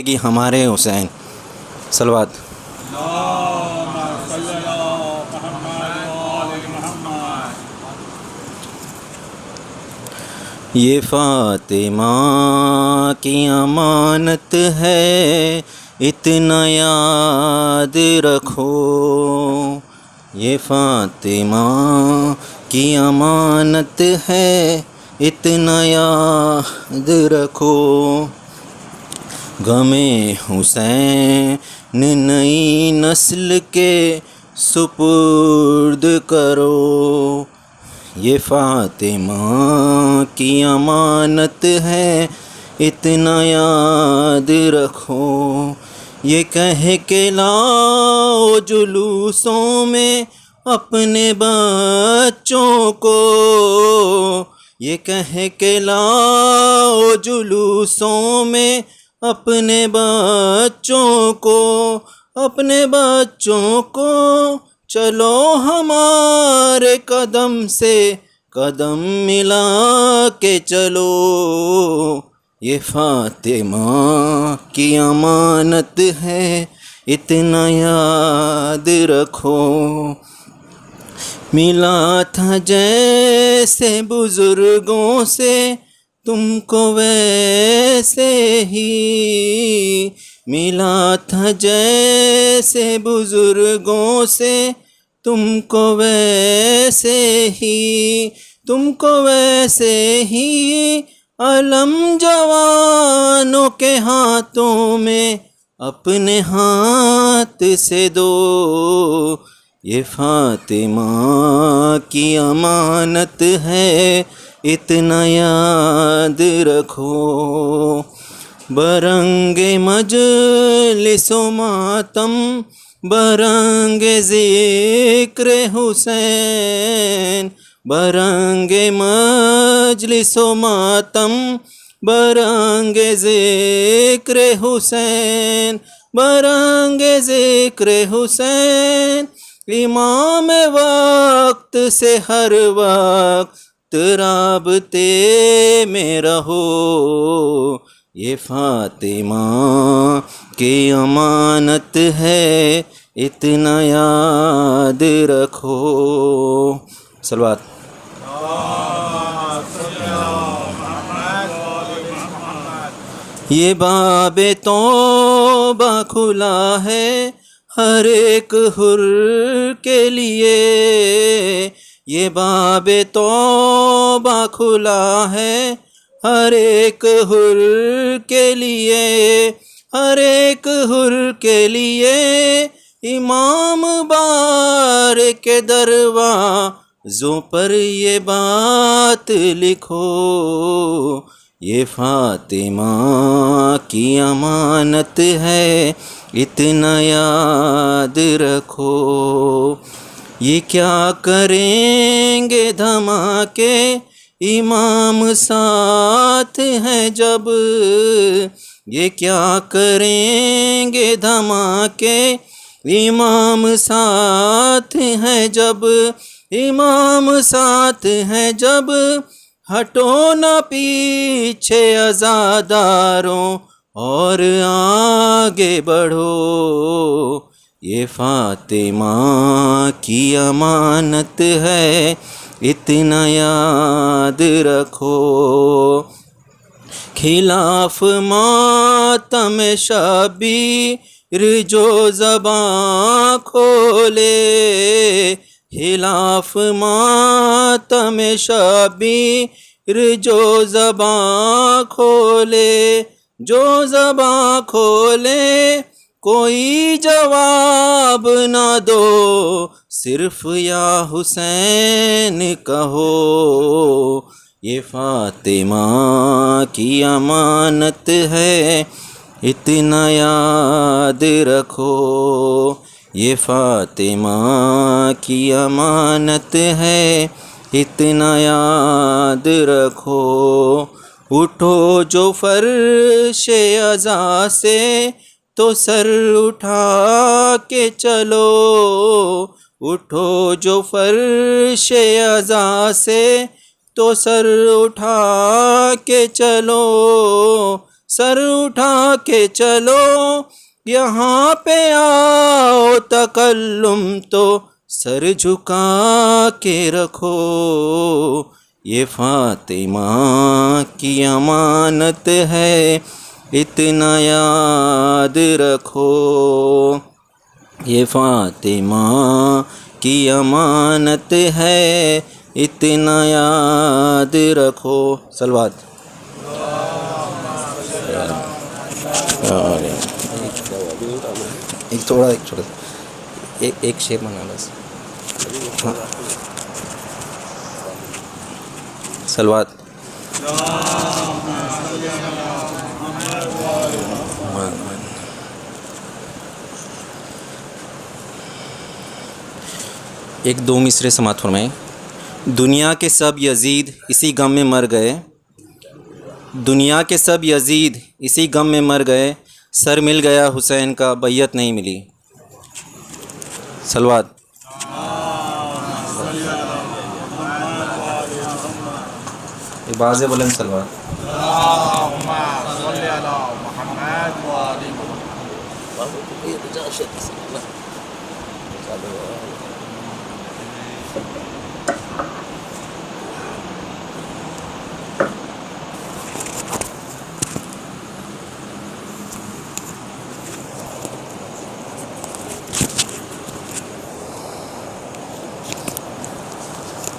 گی ہمارے حسین صلوات۔ یہ فاطمہ کی امانت ہے اتنا یاد رکھو، یہ فاطمہ کی امانت ہے اتنا یاد رکھو، غم حسین نئی نسل کے سپرد کرو، یہ فاطمہ کی امانت ہے اتنا یاد رکھو، یہ کہہ کے لاؤ جلوسوں میں اپنے بچوں کو، یہ کہہ کے لاؤ جلوسوں میں اپنے بچوں کو، اپنے بچوں کو، چلو ہمارے قدم سے قدم ملا کے چلو، یہ فاطمہ کی امانت ہے اتنا یاد رکھو، ملا تھا جیسے بزرگوں سے تم کو ویسے ہی، ملا تھا جیسے بزرگوں سے تم کو ویسے ہی، تم کو ویسے ہی، علم جوانوں کے ہاتھوں میں اپنے ہاتھ سے دو، یہ فاطمہ کی امانت ہے اتنا یاد رکھو، برنگ مجلس و ماتم برنگ ذکر حسین، برنگ مجلس و ماتم برنگ ذکر حسین، برنگ ذکر حسین، امام وقت سے ہر وقت رابطے میں رہو، یہ فاطمہ کی امانت ہے اتنا یاد رکھو، صلوات۔ یہ باب توبہ کھلا ہے ہر ایک حر کے لیے، یہ باب توبہ کھلا ہے ہر ایک حر کے لیے، ہر ایک حر کے لیے، امام بار کے دروازوں پر یہ بات لکھو، یہ فاطمہ کی امانت ہے اتنا یاد رکھو، یہ کیا کریں گے دھماکے امام ساتھ ہیں جب، یہ کیا کریں گے دھماکے امام ساتھ ہیں جب، امام ساتھ ہیں جب، ہٹو نہ پیچھے عزاداروں اور آگے بڑھو، یہ فاطمہ کی امانت ہے اتنا یاد رکھو، خلاف ماتم شبیر جو زباں کھولے، خلاف ماتم شبیر جو زباں کھولے، جو زباں کھولے، کوئی جواب نہ دو صرف یا حسین کہو، یہ فاطمہ کی امانت ہے اتنا یاد رکھو، یہ فاطمہ کی امانت ہے اتنا یاد رکھو، اٹھو جو فرش عزا سے تو سر اٹھا کے چلو، اٹھو جو فرش عزا سے تو سر اٹھا کے چلو، سر اٹھا کے چلو یہاں پہ آؤ، تکلم تو سر جھکا کے رکھو، یہ فاطمہ کی امانت ہے اتنا یاد رکھو، یہ فاطمہ کی امانت ہے اتنا یاد رکھو۔ صلوات۔ ایک چھوٹا ایک شعر منگا بس۔ صلوات۔ ایک دو مصرے سماعت فرمائیں۔ دنیا کے سب یزید اسی غم میں مر گئے، دنیا کے سب یزید اسی غم میں مر گئے، سر مل گیا حسین کا بیعت نہیں ملی۔ صلوات۔ باز بلند صلوات۔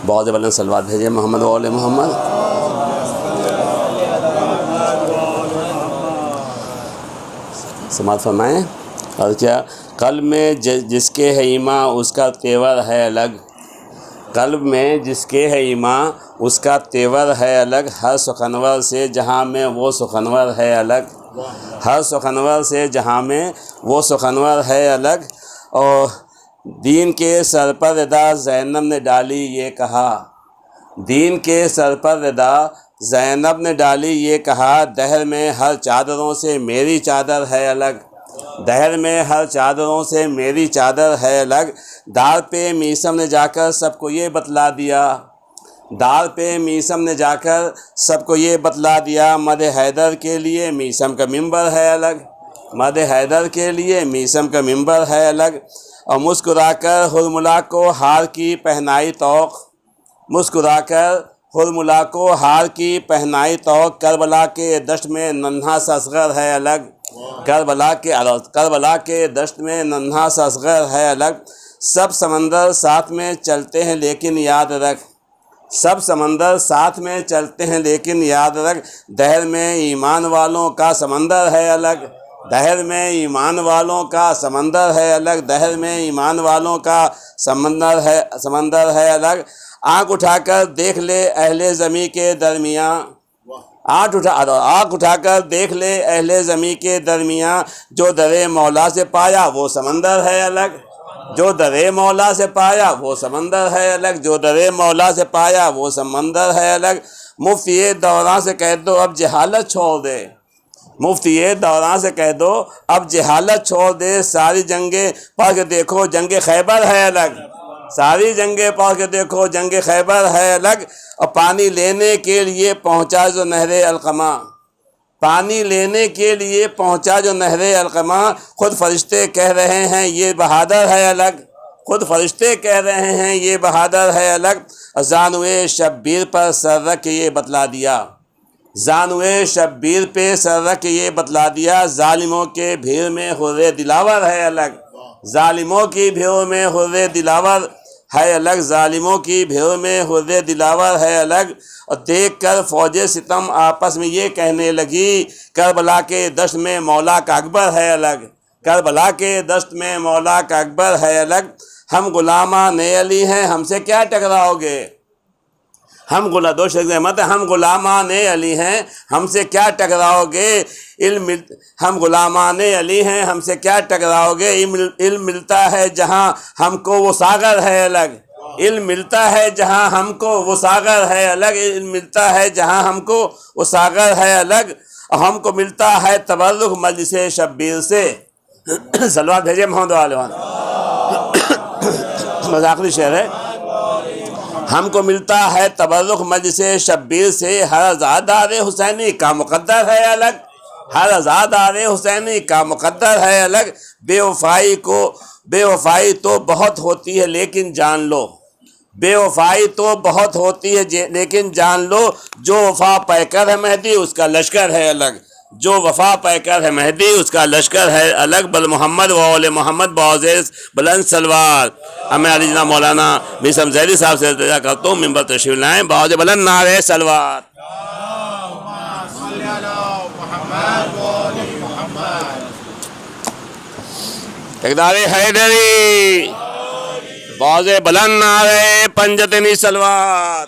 بہت بلند صلوات بھیجے محمد و آل محمد۔ سماعت فرمائیں۔ اور کیا قلب میں جس کے ہے ایماں اس کا تیور ہے الگ، قلب میں جس کے ہے ایماں اس کا تیور ہے الگ، ہر سخنور سے جہاں میں وہ سخنور ہے الگ، ہر سخنور سے جہاں میں وہ سخنور ہے الگ۔ اور دین کے سر پر ردا زینب نے ڈالی یہ کہا، دین کے سر پر ردا زینب نے ڈالی یہ کہا، دہر میں ہر چادروں سے میری چادر ہے الگ، دہر میں ہر چادروں سے میری چادر ہے الگ۔ دار پہ میسم نے جا کر سب کو یہ بتلا دیا، دار پہ میسم نے جا کر سب کو یہ بتلا دیا، مدح حیدر کے لیے میسم کا ممبر ہے الگ، مدح حیدر کے لیے میسم کا ممبر ہے الگ۔ اور مسکرا کر حرملا کو ہار کی پہنائی طوق، مسکرا کر حرملا کو ہار کی پہنائی طوق، کربلا کے دشت میں ننھا سا اصغر ہے الگ، کربلا کے دشت میں ننھا سا اصغر ہے الگ۔ سب سمندر ساتھ میں چلتے ہیں لیکن یاد رکھ، سب سمندر ساتھ میں چلتے ہیں لیکن یاد رکھ، دہر میں ایمان والوں کا سمندر ہے الگ، دہر میں ایمان والوں کا سمندر ہے الگ، دہر میں ایمان والوں کا سمندر ہے الگ۔ آنکھ اٹھا کر دیکھ لے اہل زمیں کے درمیان، آنکھ اٹھا کر دیکھ لے اہل زمیں کے درمیان، جو در مولا سے پایا وہ سمندر ہے الگ، جو در مولا سے پایا وہ سمندر ہے الگ، جو در مولا سے پایا وہ سمندر ہے الگ۔ مفتی دوران سے کہہ دو اب جہالت چھوڑ دے، مفتی دوران سے کہہ دو اب جہالت چھوڑ دے، ساری جنگیں پڑھ کے دیکھو جنگ خیبر ہے الگ، ساری جنگیں پڑھ کے دیکھو جنگ خیبر ہے الگ۔ اور پانی لینے کے لیے پہنچا جو نہر القمہ، پانی لینے کے لیے پہنچا جو نہر القمہ، خود فرشتے کہہ رہے ہیں یہ بہادر ہے الگ، خود فرشتے کہہ رہے ہیں یہ بہادر ہے الگ۔ زانوئے شبیر پر سر رکھ یہ بتلا دیا، زانوئے شبیر پہ سر رکھ یہ بتلا دیا، ظالموں کے بھیڑ میں حر دلاور ہے الگ، ظالموں کی بھیڑ میں حر دلاور ہے الگ، ظالموں کی بھیڑ میں حر دلاور ہے الگ۔ اور دیکھ کر فوج ستم آپس میں یہ کہنے لگی، کربلا کے دشت میں مولا کا اکبر ہے الگ، کربلا کے دشت میں مولا کا اکبر ہے الگ۔ ہم غلامان علی ہیں ہم سے کیا ٹکراؤ گے، ہم غلامان علی ہیں ہم سے کیا ٹکراؤ گے، ہم غلامان علی ہیں ہم سے کیا ٹکراؤ گے، علم ملتا ہے جہاں ہم کو وہ ساغر ہے الگ، علم ملتا ہے جہاں ہم کو وہ ساغر ہے الگ، علم ملتا ہے جہاں ہم کو وہ ساغر ہے الگ۔ اور ہم کو ملتا ہے تبرک مجلس شبیر سے، صلوات بھیجے محمد علیہ وسلم۔ آخری شعر ہے، ہم کو ملتا ہے تبرک مجلس شبیر سے، ہر زادار حسینی کا مقدر ہے الگ، ہر عزادار حسینی کا مقدر ہے الگ، بے وفائی تو بہت ہوتی ہے لیکن جان لو، بے وفائی تو بہت ہوتی ہے لیکن جان لو، جو وفا پے کر ہے مہدی اس کا لشکر ہے الگ، جو وفا پے کر ہے مہدی اس کا لشکر ہے الگ، بل محمد و اول محمد بعزیز بلند سلوار۔ اب میں علی جناب مولانا میثم ذیلی صاحب سے التجا کرتا ہوں ممبر تشریف لائیں، بعزیز بلند نعرہ سلوار۔ اقدار حیدری، بعزیز بلند نعرہ پنجتنی سلوار۔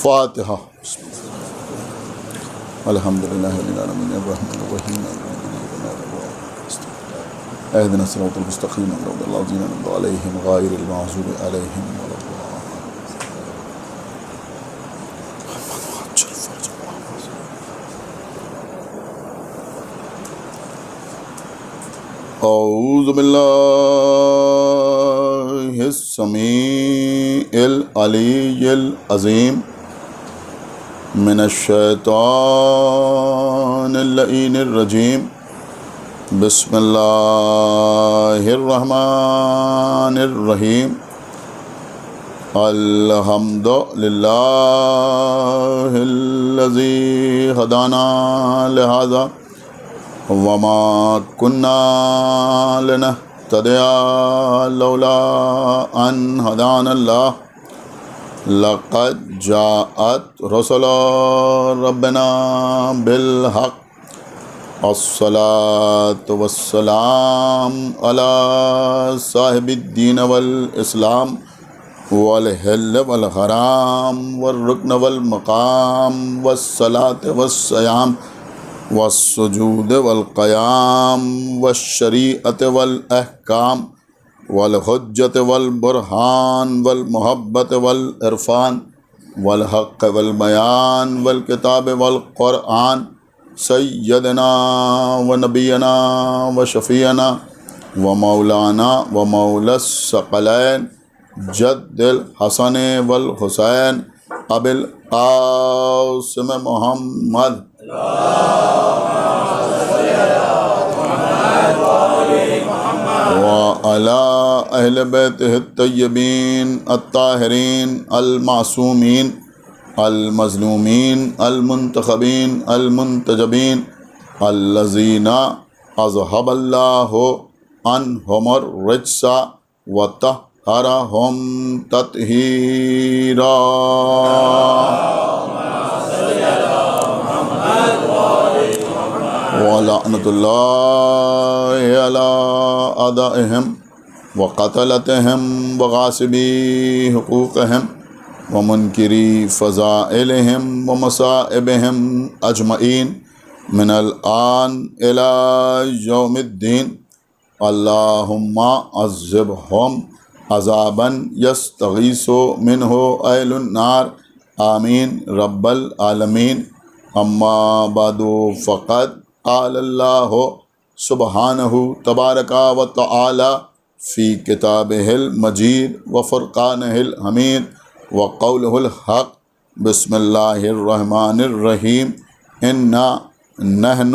فاتحہ۔ الحمدللہ رب العالمین الرحمن الرحیم اهدنا الصراط المستقیم صراط الذین انعمت علیہم غیر المغضوب علیہم ولا الضالین۔ اعوذ باللہ السمیع العلی العظیم من الشیطان اللعین الرجیم، بسم اللہ الرحمن الرحیم، الحمد للہ الذی ہدانا لہذا وما كنا لنهتدي لولا ان هدانا الله، لقد جاءت رسل ربنا بالحق، الصلاة والسلام على صاحب الدين والإسلام والحل والحرام والركن والمقام والصلاة والصيام والسجود والقيام والشريعة والأحكام والحجة والبرهان والمحبة والعرفان والحق والبيان والكتاب والقرآن، سيدنا ونبينا وشفيعنا ومولانا ومولى الثقلين جد الحسن والحسين أبي القاسم محمد وعلى أهل بيته الطيبين الطاهرين المعصومين المظلومين المنتخبين المنتجبين الذين أذهب الله عنهم الرجس وطهرهم تطهيرا۔ ولعنة الله على أعدائهم وقتلتهم وغاصبي حقوقهم ومنكري فضائلهم ومصائبهم أجمعين من الآن إلى يوم الدين، اللهم عذبهم عذابا يستغيث منه أهل النار، آمين رب العالمين۔ اما بعد فقد قال اللہ سبحانہ تبارک و تعالی فی کتابہ المجید وفرقانہ الحمید وقولہ الحق، بسم اللہ الرحمن الرحیم، انا نحن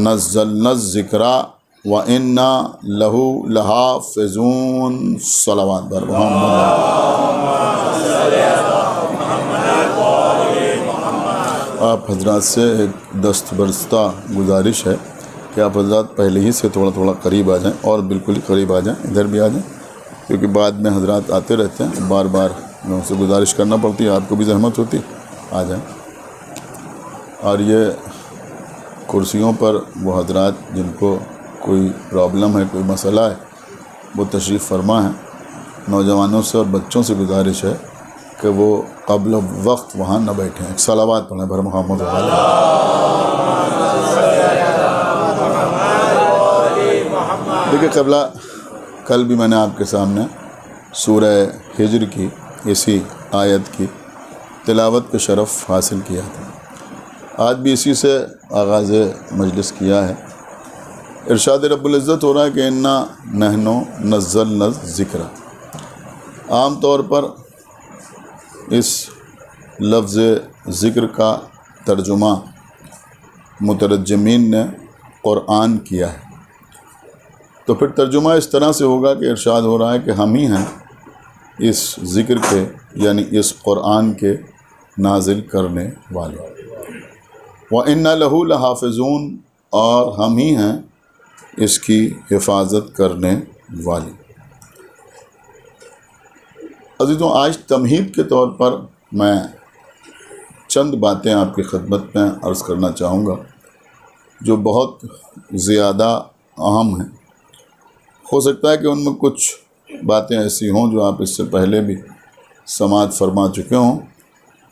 نزلنا الذکر وَإِنَّا لَهُ لَحَافِظُونَ۔ صلوات بر محمد۔ آپ حضرات سے ایک دستبرستہ گزارش ہے کہ آپ حضرات پہلے ہی سے تھوڑا تھوڑا قریب آ جائیں، اور بالکل ہی قریب آ جائیں، ادھر بھی آ جائیں، کیونکہ بعد میں حضرات آتے رہتے ہیں، بار بار میں ان سے گزارش کرنا پڑتی ہے، آپ کو بھی زحمت ہوتی، آ جائیں۔ اور یہ کرسیوں پر وہ حضرات جن کو کوئی پرابلم ہے، کوئی مسئلہ ہے، وہ تشریف فرما ہیں۔ نوجوانوں سے اور بچوں سے گزارش ہے کہ وہ قبل وقت وہاں نہ بیٹھیں۔ ایک صلوات پڑھیں بر محمد۔ دیکھیں قبلہ، کل بھی میں نے آپ کے سامنے سورہ ہجر کی اسی آیت کی تلاوت کا شرف حاصل کیا تھا، آج بھی اسی سے آغاز مجلس کیا ہے۔ ارشاد رب العزت ہو رہا ہے کہ انا نحن نزلنا الذکر. عام طور پر اس لفظ ذکر کا ترجمہ مترجمین نے قرآن کیا ہے، تو پھر ترجمہ اس طرح سے ہوگا کہ ارشاد ہو رہا ہے کہ ہم ہی ہیں اس ذکر کے، یعنی اس قرآن کے نازل کرنے والے. وَإِنَّ لَهُ لَحَافِظُونَ، اور ہم ہی ہیں اس کی حفاظت کرنے والے. عزیزوں، آج تمہید کے طور پر میں چند باتیں آپ کی خدمت میں عرض کرنا چاہوں گا جو بہت زیادہ اہم ہیں. ہو سکتا ہے کہ ان میں کچھ باتیں ایسی ہوں جو آپ اس سے پہلے بھی سماعت فرما چکے ہوں،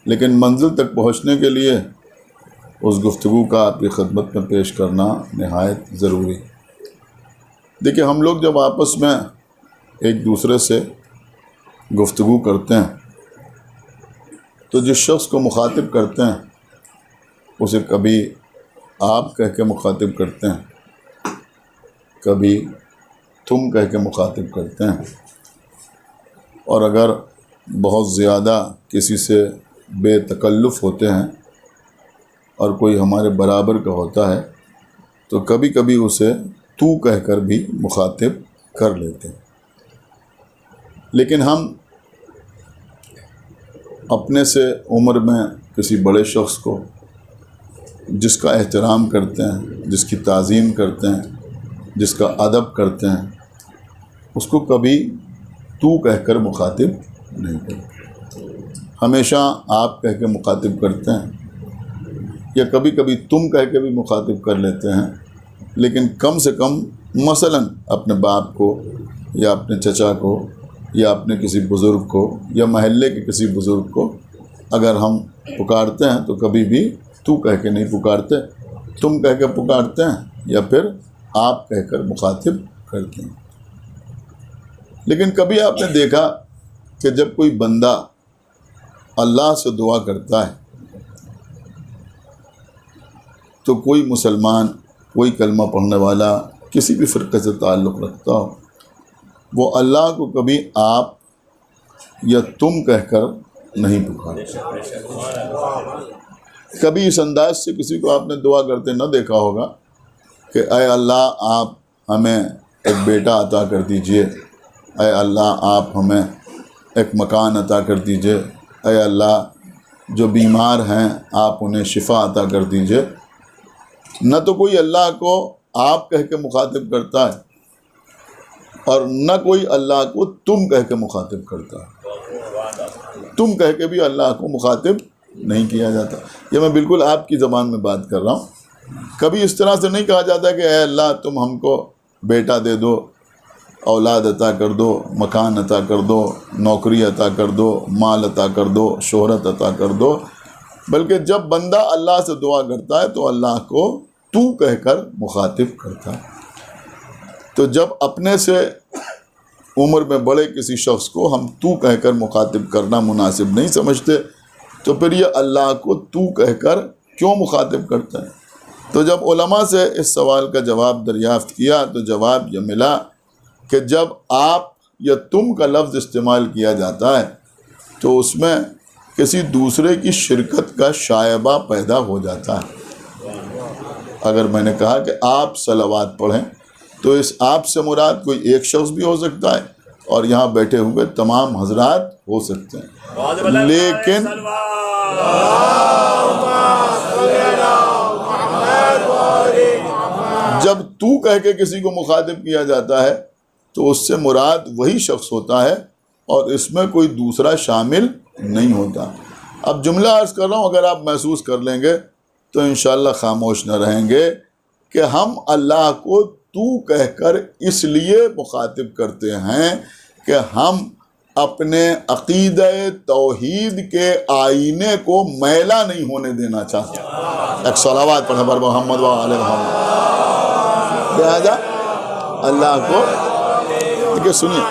لیکن منزل تک پہنچنے کے لیے اس گفتگو کا آپ کی خدمت میں پیش کرنا نہایت ضروری. دیکھیں، ہم لوگ جب آپس میں ایک دوسرے سے گفتگو کرتے ہیں تو جس شخص کو مخاطب کرتے ہیں اسے کبھی آپ کہہ کے مخاطب کرتے ہیں، کبھی تم کہہ کے مخاطب کرتے ہیں، اور اگر بہت زیادہ کسی سے بے تکلف ہوتے ہیں اور کوئی ہمارے برابر کا ہوتا ہے تو کبھی کبھی اسے تو کہہ کر بھی مخاطب کر لیتے ہیں. لیکن ہم اپنے سے عمر میں کسی بڑے شخص کو جس کا احترام کرتے ہیں، جس کی تعظیم کرتے ہیں، جس کا ادب کرتے ہیں، اس کو کبھی تو کہہ کر مخاطب نہیں کرتے. ہمیشہ آپ کہہ کے مخاطب کرتے ہیں، یا کبھی کبھی تم کہہ کے بھی مخاطب کر لیتے ہیں، لیکن کم سے کم مثلاً اپنے باپ کو یا اپنے چچا کو یا اپنے کسی بزرگ کو یا محلے کے کسی بزرگ کو اگر ہم پکارتے ہیں تو کبھی بھی تو کہہ کے نہیں پکارتے، تم کہہ کے پکارتے ہیں یا پھر آپ کہہ کر مخاطب کرتے ہیں. لیکن کبھی آپ نے دیکھا کہ جب کوئی بندہ اللہ سے دعا کرتا ہے تو کوئی مسلمان، کوئی کلمہ پڑھنے والا، کسی بھی فرقے سے تعلق رکھتا ہو، وہ اللہ کو کبھی آپ یا تم کہہ کر نہیں پکارتا. کبھی اس انداز سے کسی کو آپ نے دعا کرتے نہ دیکھا ہوگا کہ اے اللہ آپ ہمیں ایک بیٹا عطا کر دیجئے، اے اللہ آپ ہمیں ایک مکان عطا کر دیجئے، اے اللہ جو بیمار ہیں آپ انہیں شفا عطا کر دیجئے. نہ تو کوئی اللہ کو آپ کہہ کے مخاطب کرتا ہے اور نہ کوئی اللہ کو تم کہہ کے مخاطب کرتا ہے. تم کہہ کے بھی اللہ کو مخاطب نہیں کیا جاتا. یہ میں بالکل آپ کی زبان میں بات کر رہا ہوں. کبھی اس طرح سے نہیں کہا جاتا کہ اے اللہ تم ہم کو بیٹا دے دو، اولاد عطا کر دو، مکان عطا کر دو، نوکری عطا کر دو، مال عطا کر دو، شہرت عطا کر دو. بلکہ جب بندہ اللہ سے دعا کرتا ہے تو اللہ کو تو کہہ کر مخاطب کرتا ہے. تو جب اپنے سے عمر میں بڑے کسی شخص کو ہم تو کہہ کر مخاطب کرنا مناسب نہیں سمجھتے تو پھر یہ اللہ کو تو کہہ کر کیوں مخاطب کرتے ہیں؟ تو جب علماء سے اس سوال کا جواب دریافت کیا تو جواب یہ ملا کہ جب آپ یا تم کا لفظ استعمال کیا جاتا ہے تو اس میں کسی دوسرے کی شرکت کا شائبہ پیدا ہو جاتا ہے. اگر میں نے کہا کہ آپ صلوات پڑھیں تو اس آپ سے مراد کوئی ایک شخص بھی ہو سکتا ہے اور یہاں بیٹھے ہوئے تمام حضرات ہو سکتے ہیں. لیکن جب تو کہہ کے کسی کو مخاطب کیا جاتا ہے تو اس سے مراد وہی شخص ہوتا ہے اور اس میں کوئی دوسرا شامل نہیں ہوتا. اب جملہ عرض کر رہا ہوں، اگر آپ محسوس کر لیں گے تو انشاءاللہ خاموش نہ رہیں گے کہ ہم اللہ کو تو کہہ کر اس لیے مخاطب کرتے ہیں کہ ہم اپنے عقیدہ توحید کے آئینے کو میلا نہیں ہونے دینا چاہتے. ایک صلوات پڑھیں بر محمد و آل محمد. لہذا اللہ کو دیکھیں، سنیے،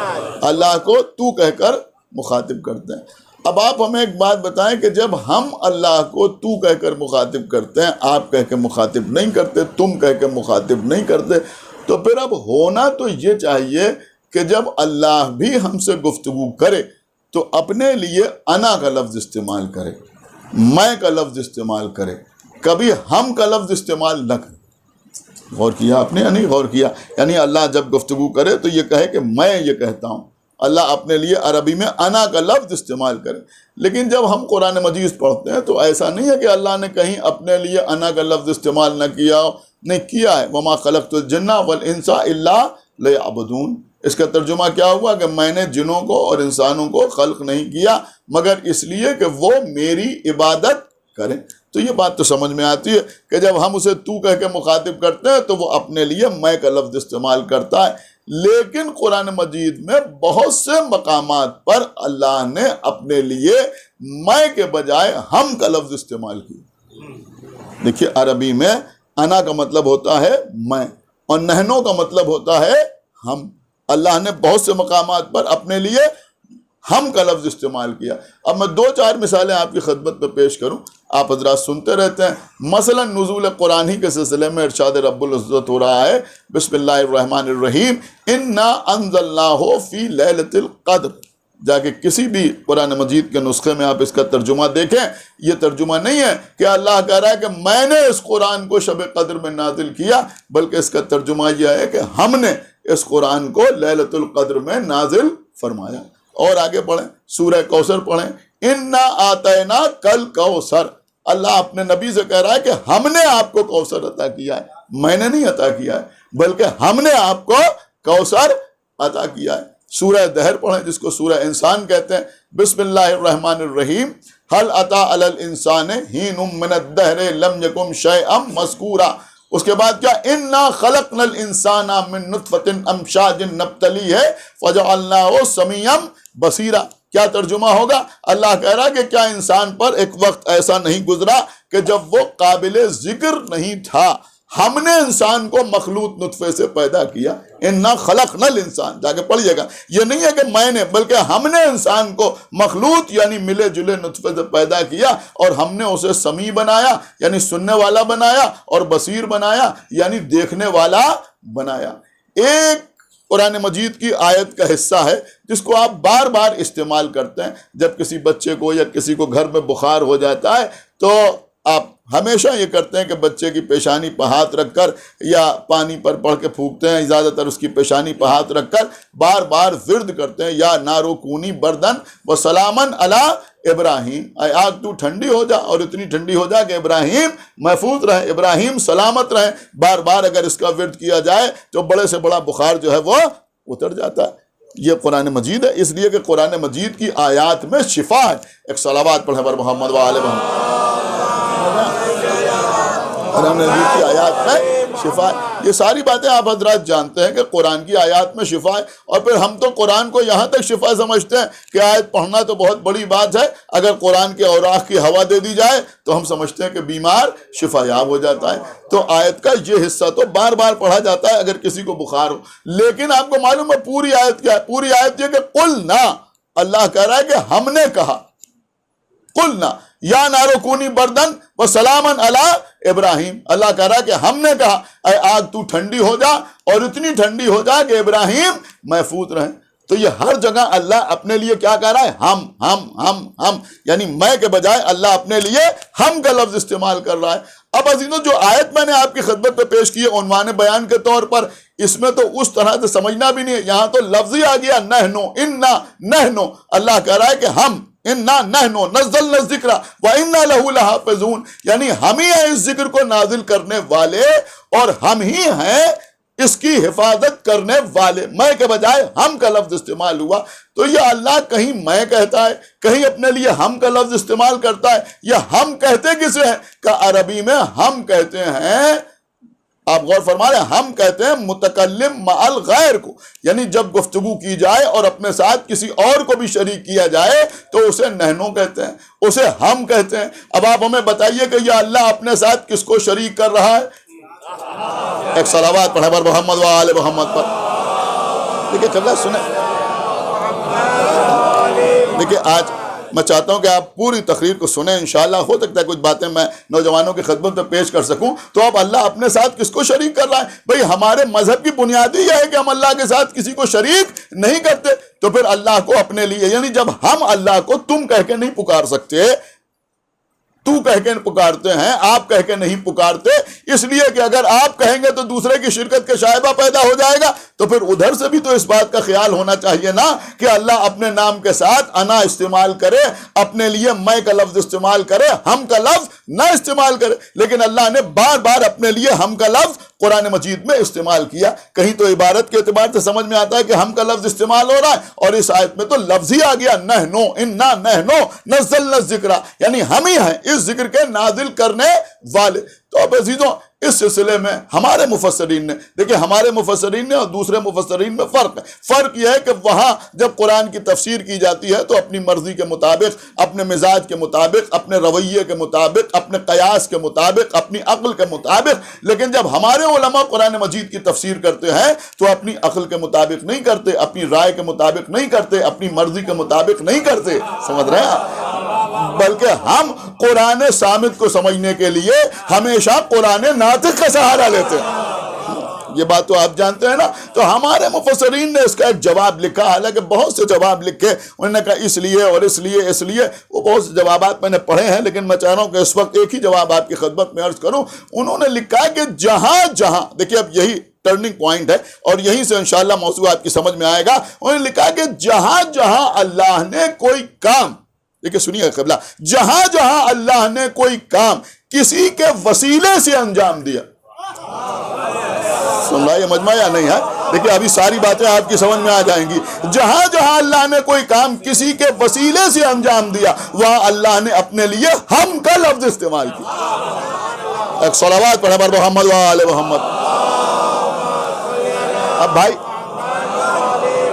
اللہ کو تو کہہ کر مخاطب کرتے ہیں. اب آپ ہمیں ایک بات بتائیں کہ جب ہم اللہ کو تو کہہ کر مخاطب کرتے ہیں، آپ کہہ کے مخاطب نہیں کرتے، تم کہہ کے مخاطب نہیں کرتے، تو پھر اب ہونا تو یہ چاہیے کہ جب اللہ بھی ہم سے گفتگو کرے تو اپنے لیے انا کا لفظ استعمال کرے، میں کا لفظ استعمال کرے، کبھی ہم کا لفظ استعمال نہ کرے۔ غور کیا آپ نے یا نہیں غور کیا؟ یعنی اللہ جب گفتگو کرے تو یہ کہے کہ میں یہ کہتا ہوں، اللہ اپنے لیے عربی میں انا کا لفظ استعمال کرے۔ لیکن جب ہم قرآن مجید پڑھتے ہیں تو ایسا نہیں ہے کہ اللہ نے کہیں اپنے لیے انا کا لفظ استعمال نہ کیا ہو، نہیں کیا ہے۔ وما خلقت الجن والانس الا لیعبدون، اس کا ترجمہ کیا ہوا کہ میں نے جنوں کو اور انسانوں کو خلق نہیں کیا مگر اس لیے کہ وہ میری عبادت کریں۔ تو یہ بات تو سمجھ میں آتی ہے کہ جب ہم اسے تو کہہ کے مخاطب کرتے ہیں تو وہ اپنے لیے میں کا لفظ استعمال کرتا ہے۔ لیکن قرآن مجید میں بہت سے مقامات پر اللہ نے اپنے لیے میں کے بجائے ہم کا لفظ استعمال کیا۔ دیکھیے عربی میں انا کا مطلب ہوتا ہے میں اور نحنو کا مطلب ہوتا ہے ہم۔ اللہ نے بہت سے مقامات پر اپنے لیے ہم کا لفظ استعمال کیا۔ اب میں 2-4 مثالیں آپ کی خدمت میں پیش کروں، آپ حضرات سنتے رہتے ہیں۔ مثلا نزول قرآن ہی کے سلسلے میں ارشاد رب العزت ہو رہا ہے، بسم اللہ الرحمن الرحیم، انا انزلناہ فی لیلۃ القدر۔ جا کے کسی بھی قرآن مجید کے نسخے میں آپ اس کا ترجمہ دیکھیں، یہ ترجمہ نہیں ہے کہ اللہ کہہ رہا ہے کہ میں نے اس قرآن کو شب قدر میں نازل کیا، بلکہ اس کا ترجمہ یہ ہے کہ ہم نے اس قرآن کو لیلۃ القدر میں نازل فرمایا۔ اور آگے پڑھیں، سورہ کوثر پڑھیں، انا آتینا کل کوثر۔ اللہ اپنے نبی سے کہہ رہا ہے کہ ہم نے آپ کو کوثر عطا کیا ہے، میں نے نہیں عطا کیا ہے بلکہ ہم نے آپ کو کوثر عطا کیا ہے۔ سورہ دہر پڑھیں جس کو سورہ انسان کہتے ہیں، بسم اللہ الرحمن الرحیم، هل اتى على الانسان حين من الدهر لم يكن شيئا مذكورا۔ اس کے بعد کیا، انا خلقنا الانسان من نطفۃ امشاج نبتلیہ فجعلناہ سمیعا بصیرا۔ کیا ترجمہ ہوگا؟ اللہ کہہ رہا کہ کیا انسان پر ایک وقت ایسا نہیں گزرا کہ جب وہ قابل ذکر نہیں تھا، ہم نے انسان کو مخلوط نطفے سے پیدا کیا۔ انا خلقنا الانسان، جا کے پڑھیے گا، یہ نہیں ہے کہ میں نے، بلکہ ہم نے انسان کو مخلوط یعنی ملے جلے نطفے سے پیدا کیا، اور ہم نے اسے سمیع بنایا یعنی سننے والا بنایا، اور بصیر بنایا یعنی دیکھنے والا بنایا۔ ایک قرآن مجید کی آیت کا حصہ ہے جس کو آپ بار بار استعمال کرتے ہیں جب کسی بچے کو یا کسی کو گھر میں بخار ہو جاتا ہے، تو آپ ہمیشہ یہ کرتے ہیں کہ بچے کی پیشانی پہ ہاتھ رکھ کر یا پانی پر پڑھ کے پھونکتے ہیں، زیادہ تر اس کی پیشانی پہ ہاتھ رکھ کر بار بار ورد کرتے ہیں، یا نارو کونی بردن و سلامن علی ابراہیم، اے آگ تو ٹھنڈی ہو جا اور اتنی ٹھنڈی ہو جا کہ ابراہیم محفوظ رہے، ابراہیم سلامت رہے۔ بار بار اگر اس کا ورد کیا جائے تو بڑے سے بڑا بخار جو ہے وہ اتر جاتا ہے۔ یہ قرآن مجید ہے، اس لیے کہ قرآن مجید کی آیات میں شفا ہے۔ ایک صلوات پڑھیں بر محمد و آل محمد۔ قرآن مجید کی آیات میں شفا ہے۔ یہ ساری باتیں آپ حضرات جانتے ہیں کہ قرآن کی آیات میں شفا ہے، اور پھر ہم تو قرآن کو یہاں تک شفا سمجھتے ہیں کہ آیت پڑھنا تو بہت بڑی بات ہے، اگر قرآن کے اوراق کی ہوا دے دی جائے تو ہم سمجھتے ہیں کہ بیمار شفا یاب ہو جاتا ہے۔ تو آیت کا یہ حصہ تو بار بار پڑھا جاتا ہے اگر کسی کو بخار ہو، لیکن آپ کو معلوم ہے پوری آیت کیا ہے؟ پوری آیت یہ کہ قلنا، اللہ کہہ رہا ہے کہ ہم نے کہا، قلنا یا نارو کونی بردن و سلامن علی ابراہیم، اللہ کہہ رہا ہے کہ ہم نے کہا اے آگ تو ٹھنڈی ہو جا اور اتنی ٹھنڈی ہو جا کہ ابراہیم محفوظ رہیں۔ تو یہ ہر جگہ اللہ اپنے لیے کیا کہہ رہا ہے؟ ہم، یعنی میں کے بجائے اللہ اپنے لیے ہم کا لفظ استعمال کر رہا ہے۔ اب عزیزوں، جو آیت میں نے آپ کی خدمت میں پیش کی ہے عنوان بیان کے طور پر، اس میں تو اس طرح سے سمجھنا بھی نہیں ہے، یہاں تو لفظ ہی آ گیا نحنو، انا نحنو، اللہ کہہ رہا ہے کہ ہم، انا نحنو نزلنا الذکر وانا لہ لحافظون، یعنی ہم ہی ہیں اس ذکر کو نازل کرنے والے اور ہم ہی ہیں اس کی حفاظت کرنے والے۔ میں کے بجائے ہم کا لفظ استعمال ہوا، تو یہ اللہ کہیں میں کہتا ہے، کہیں اپنے لیے ہم کا لفظ استعمال کرتا ہے، یا ہم کہتے کسے ہیں؟ کہ عربی میں ہم کہتے ہیں، آپ غور فرما رہے ہیں، ہم کہتے ہیں متکلم مع الغیر کو، یعنی جب گفتگو کی جائے اور اپنے ساتھ کسی اور کو بھی شریک کیا جائے تو اسے نحنو کہتے ہیں، اسے ہم کہتے ہیں۔ اب آپ ہمیں بتائیے کہ یہ اللہ اپنے ساتھ کس کو شریک کر رہا ہے؟ ایک صلوات پڑھیں بر محمد و آل محمد پر۔ دیکھیں قبلہ سنیں، دیکھیں میں چاہتا ہوں کہ آپ پوری تقریر کو سنیں، انشاءاللہ ہو سکتا ہے کچھ باتیں میں نوجوانوں کی خدمت میں پیش کر سکوں۔ تو اب اللہ اپنے ساتھ کس کو شریک کر رہا ہے؟ بھئی ہمارے مذہب کی بنیادی یہ ہے کہ ہم اللہ کے ساتھ کسی کو شریک نہیں کرتے، تو پھر اللہ کو اپنے لیے، یعنی جب ہم اللہ کو تم کہہ کے نہیں پکار سکتے، تو کہہ کے پکارتے ہیں، آپ کہہ کے نہیں پکارتے، اس لیے کہ اگر آپ کہیں گے تو دوسرے کی شرکت کے شائبہ پیدا ہو جائے گا، تو پھر ادھر سے بھی تو اس بات کا خیال ہونا چاہیے نا کہ اللہ اپنے نام کے ساتھ انا استعمال کرے، اپنے لیے میں کا لفظ استعمال کرے، ہم کا لفظ نہ استعمال کرے۔ لیکن اللہ نے بار بار اپنے لیے ہم کا لفظ قرآن مجید میں استعمال کیا۔ کہیں تو عبارت کے اعتبار سے سمجھ میں آتا ہے کہ ہم کا لفظ استعمال ہو رہا ہے، اور اس آیت میں تو لفظ ہی آ گیا، نحنو انا نحنو نزلنا الذکر، یعنی ہم ہی ہیں اس ذکر کے نازل کرنے والے۔ تو اب عزیزوں، اس سلسلے میں ہمارے مفسرین نے، دیکھیں ہمارے مفسرین نے اور دوسرے مفسرین میں فرق ہے۔ فرق یہ ہے کہ وہاں جب قرآن کی تفسیر کی جاتی ہے تو اپنی مرضی کے مطابق، اپنے مزاج کے مطابق، اپنے رویے کے مطابق، اپنے قیاس کے مطابق، اپنی عقل کے مطابق، لیکن جب ہمارے علماء قرآن مجید کی تفسیر کرتے ہیں تو اپنی عقل کے مطابق نہیں کرتے، اپنی رائے کے مطابق نہیں کرتے، اپنی مرضی کے مطابق نہیں کرتے، سمجھ رہے ہیں؟ بلکہ ہم قرآن صامت کو سمجھنے کے لیے ہمیشہ قرآن ناطق کا سہارا لیتے ہیں۔ یہ بات تو آپ جانتے ہیں نا۔ تو ہمارے مفسرین نے اس کا ایک جواب لکھا، حالانکہ بہت سے جواب لکھے، انہوں نے کہا اس لیے اور اس لیے اس لیے، وہ بہت سے جوابات میں نے پڑھے ہیں، لیکن میں چاہ رہا ہوں کہ اس وقت ایک ہی جواب آپ کی خدمت میں عرض کروں۔ انہوں نے لکھا کہ جہاں جہاں، دیکھیے اب یہی ٹرننگ پوائنٹ ہے اور یہیں سے انشاءاللہ موضوع آپ کی سمجھ میں آئے گا۔ انہوں نے لکھا کہ جہاں جہاں اللہ نے کوئی کام، دیکھیں سنیے قبلہ، جہاں جہاں اللہ نے کوئی کام کسی کے وسیلے سے انجام دیا، سن رہا ہے یہ مجمع یا نہیں ہے؟ دیکھیں ابھی ساری باتیں آپ کی سمجھ میں آ جائیں گی۔ جہاں جہاں اللہ نے کوئی کام کسی کے وسیلے سے انجام دیا، وہاں اللہ نے اپنے لیے ہم کا لفظ استعمال کیا۔ ایک صلوات پڑھیں بر محمد و آل محمد۔ اب بھائی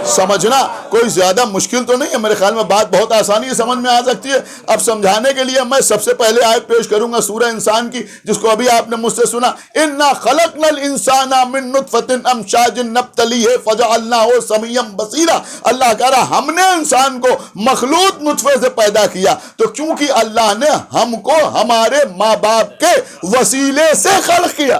سمجھنا کوئی زیادہ مشکل تو نہیں ہے، میرے خیال میں بات بہت آسانی سے سمجھ میں آ سکتی ہے۔ اب سمجھانے کے لیے میں سب سے پہلے آیت پیش کروں گا سورہ انسان کی، جس کو ابھی آپ نے مجھ سے سنا، اِنَّا خَلَقْنَا الْإِنسَانَ مِن نُطْفَةٍ أَمْشَاجٍ نَبْتَلِيهِ فَجَعَلْنَاهُ سَمِيًّا بَصِيرًا۔ اللہ کہہ رہا ہم نے انسان کو مخلوط نطفے سے پیدا کیا، تو کیونکہ اللہ نے ہم کو ہمارے ماں باپ کے وسیلے سے خلق کیا،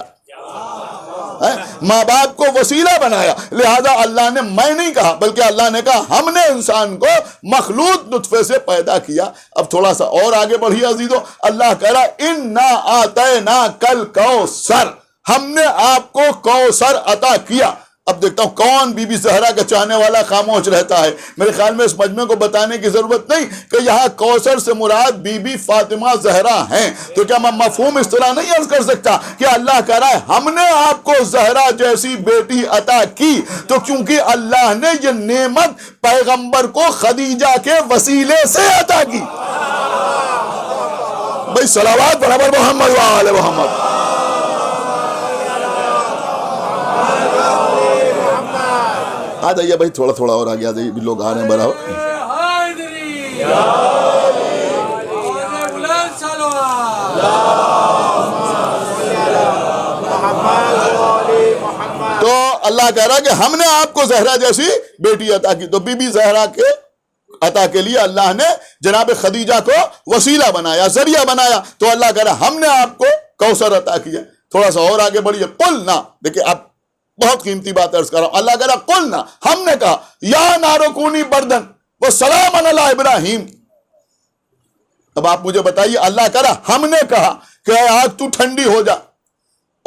ماں باپ کو وسیلہ بنایا، لہذا اللہ نے میں نہیں کہا بلکہ اللہ نے کہا ہم نے انسان کو مخلوط نطفے سے پیدا کیا۔ اب تھوڑا سا اور آگے بڑھیے عزیزو، اللہ کہہ رہا اِنَّا آتَيْنَاكَ الْكَوْثَرَ، ہم نے آپ کو کوثر عطا کیا۔ اب دیکھتا ہوں کون بی بی زہرا کا چاہنے والا خاموش رہتا ہے۔ میرے خیال میں اس مجمع کو بتانے کی ضرورت نہیں کہ یہاں کوثر سے مراد بی بی فاطمہ زہرا ہیں، تو کیا میں مفہوم اس طرح نہیں عرض کر سکتا کہ اللہ کہہ رہا ہے ہم نے آپ کو زہرا جیسی بیٹی عطا کی، تو کیونکہ اللہ نے یہ نعمت پیغمبر کو خدیجہ کے وسیلے سے عطا کی۔ بھائی صلوات برابر محمد و آل محمد۔ آ جائیے بھائی، تھوڑا تھوڑا اور آگے آ جائیے، بھی لوگ آ رہے ہیں برابر۔ تو اللہ کہہ رہا کہ ہم نے آپ کو زہرا جیسی بیٹی عطا کی، تو بی بی زہرا کے عطا کے لیے اللہ نے جناب خدیجہ کو وسیلہ بنایا، ذریعہ بنایا، تو اللہ کہہ رہا ہم نے آپ کو کوثر عطا کیا۔ تھوڑا سا اور آگے بڑھیے، قلنا، دیکھیں اب بہت قیمتی بات عرض کر رہا ہوں، اللہ کہہ رہا قلنا، ہم نے کہا یا نارو کونی بردن وسلام علی ابراہیم۔ اب آپ مجھے بتائیے، اللہ کہہ رہا ہم نے کہا کہ آگ تو ٹھنڈی ہو جا،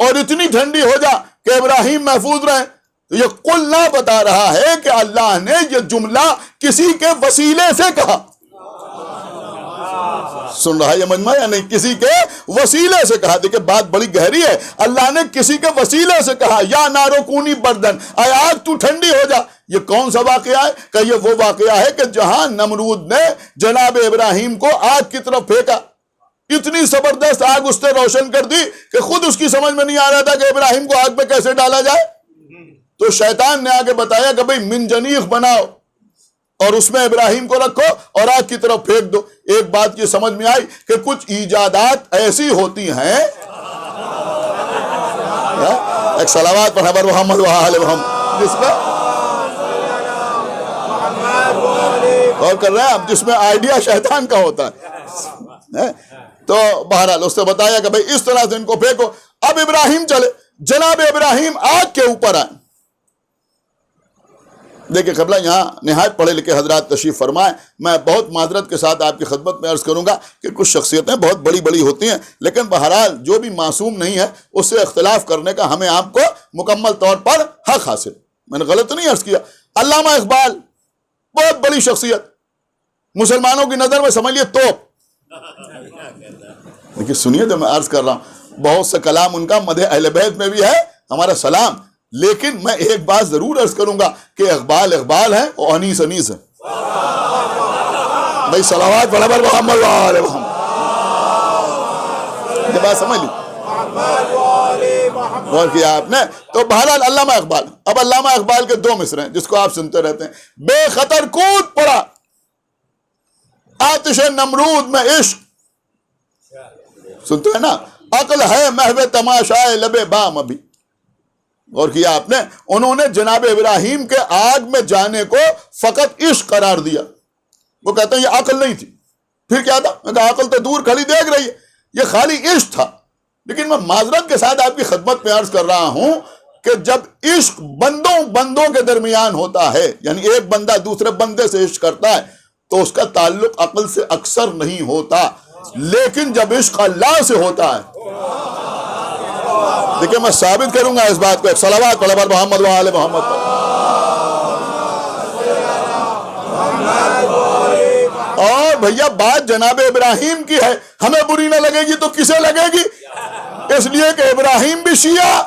اور اتنی ٹھنڈی ہو جا کہ ابراہیم محفوظ رہیں۔ تو یہ قلنا بتا رہا ہے کہ اللہ نے یہ جملہ کسی کے وسیلے سے کہا، سن رہا ہے یہ مجمع یا نہیں؟ کسی کے وسیلے سے کہا۔ دیکھیں بات بڑی گہری ہے، اللہ نے کسی کے وسیلے سے کہا یا نارو کونی بردن، اے آگ تو ٹھنڈی ہو جا۔ یہ کون سا واقعہ ہے؟ کہ یہ وہ واقعہ ہے کہ جہاں نمرود نے جناب ابراہیم کو آگ کی طرف پھینکا، اتنی زبردست آگ اس نے روشن کر دی کہ خود اس کی سمجھ میں نہیں آ رہا تھا کہ ابراہیم کو آگ میں کیسے ڈالا جائے۔ تو شیطان نے آگے بتایا کہ بھئی منجنیخ بناؤ اور اس میں ابراہیم کو رکھو اور آگ کی طرف پھینک دو۔ ایک بات یہ سمجھ میں آئی کہ کچھ ایجادات ایسی ہوتی ہیں، ایک صلوات پڑھا بر محمد و آل محمد، جس کا غور کر رہے ہیں آپ؟ جس میں آئیڈیا شیطان کا ہوتا ہے. تو بہرحال اس سے بتایا کہ بھئی اس طرح سے ان کو پھینکو. اب ابراہیم چلے، جناب ابراہیم آگ کے اوپر آئے. دیکھیں قبلہ یہاں نہایت پڑھے لکھے حضرات تشریف فرمائیں. میں بہت معذرت کے ساتھ آپ کی خدمت میں عرض کروں گا کہ کچھ شخصیتیں بہت بڑی بڑی ہوتی ہیں، لیکن بہرحال جو بھی معصوم نہیں ہے اس سے اختلاف کرنے کا ہمیں آپ کو مکمل طور پر حق حاصل. میں نے غلط نہیں عرض کیا. علامہ اقبال بہت بڑی شخصیت، مسلمانوں کی نظر میں سمجھ لیے توپ. لیکن سنیے جو میں عرض کر رہا ہوں، بہت سے کلام ان کا مدح اہل بیت میں بھی ہے، ہمارا سلام. لیکن میں ایک بات ضرور عرض کروں گا کہ اقبال اقبال ہے اور انیس انیس ہے. بھائی صلوات پڑھا پر محمد وآل محمد. یہ بات سمجھ لی غور کیا آپ نے؟ تو بہرحال علامہ اقبال. اب علامہ اقبال کے دو مصرے ہیں جس کو آپ سنتے رہتے ہیں. بے خطر کود پڑا آتش نمرود میں عشق. سنتے ہیں نا؟ عقل ہے محو تماشائے لبے بام. ابھی غور کیا آپ نے؟ انہوں نے جناب ابراہیم کے آگ میں جانے کو فقط عشق قرار دیا. وہ کہتے ہیں یہ عقل نہیں تھی. پھر کیا تھا؟ میں کہا عقل تو دور کھڑی دیکھ رہی ہے، یہ خالی عشق تھا. لیکن میں معذرت کے ساتھ آپ کی خدمت میں عرض کر رہا ہوں کہ جب عشق بندوں کے درمیان ہوتا ہے، یعنی ایک بندہ دوسرے بندے سے عشق کرتا ہے، تو اس کا تعلق عقل سے اکثر نہیں ہوتا. لیکن جب عشق اللہ سے ہوتا ہے، دیکھیں میں ثابت کروں گا اس بات کو. ایک صلوات پڑھا پر محمد وآل محمد. اور بھیا بات جناب ابراہیم کی ہے، ہمیں بری نہ لگے گی تو کسے لگے گی؟ اس لیے کہ ابراہیم بھی شیعہ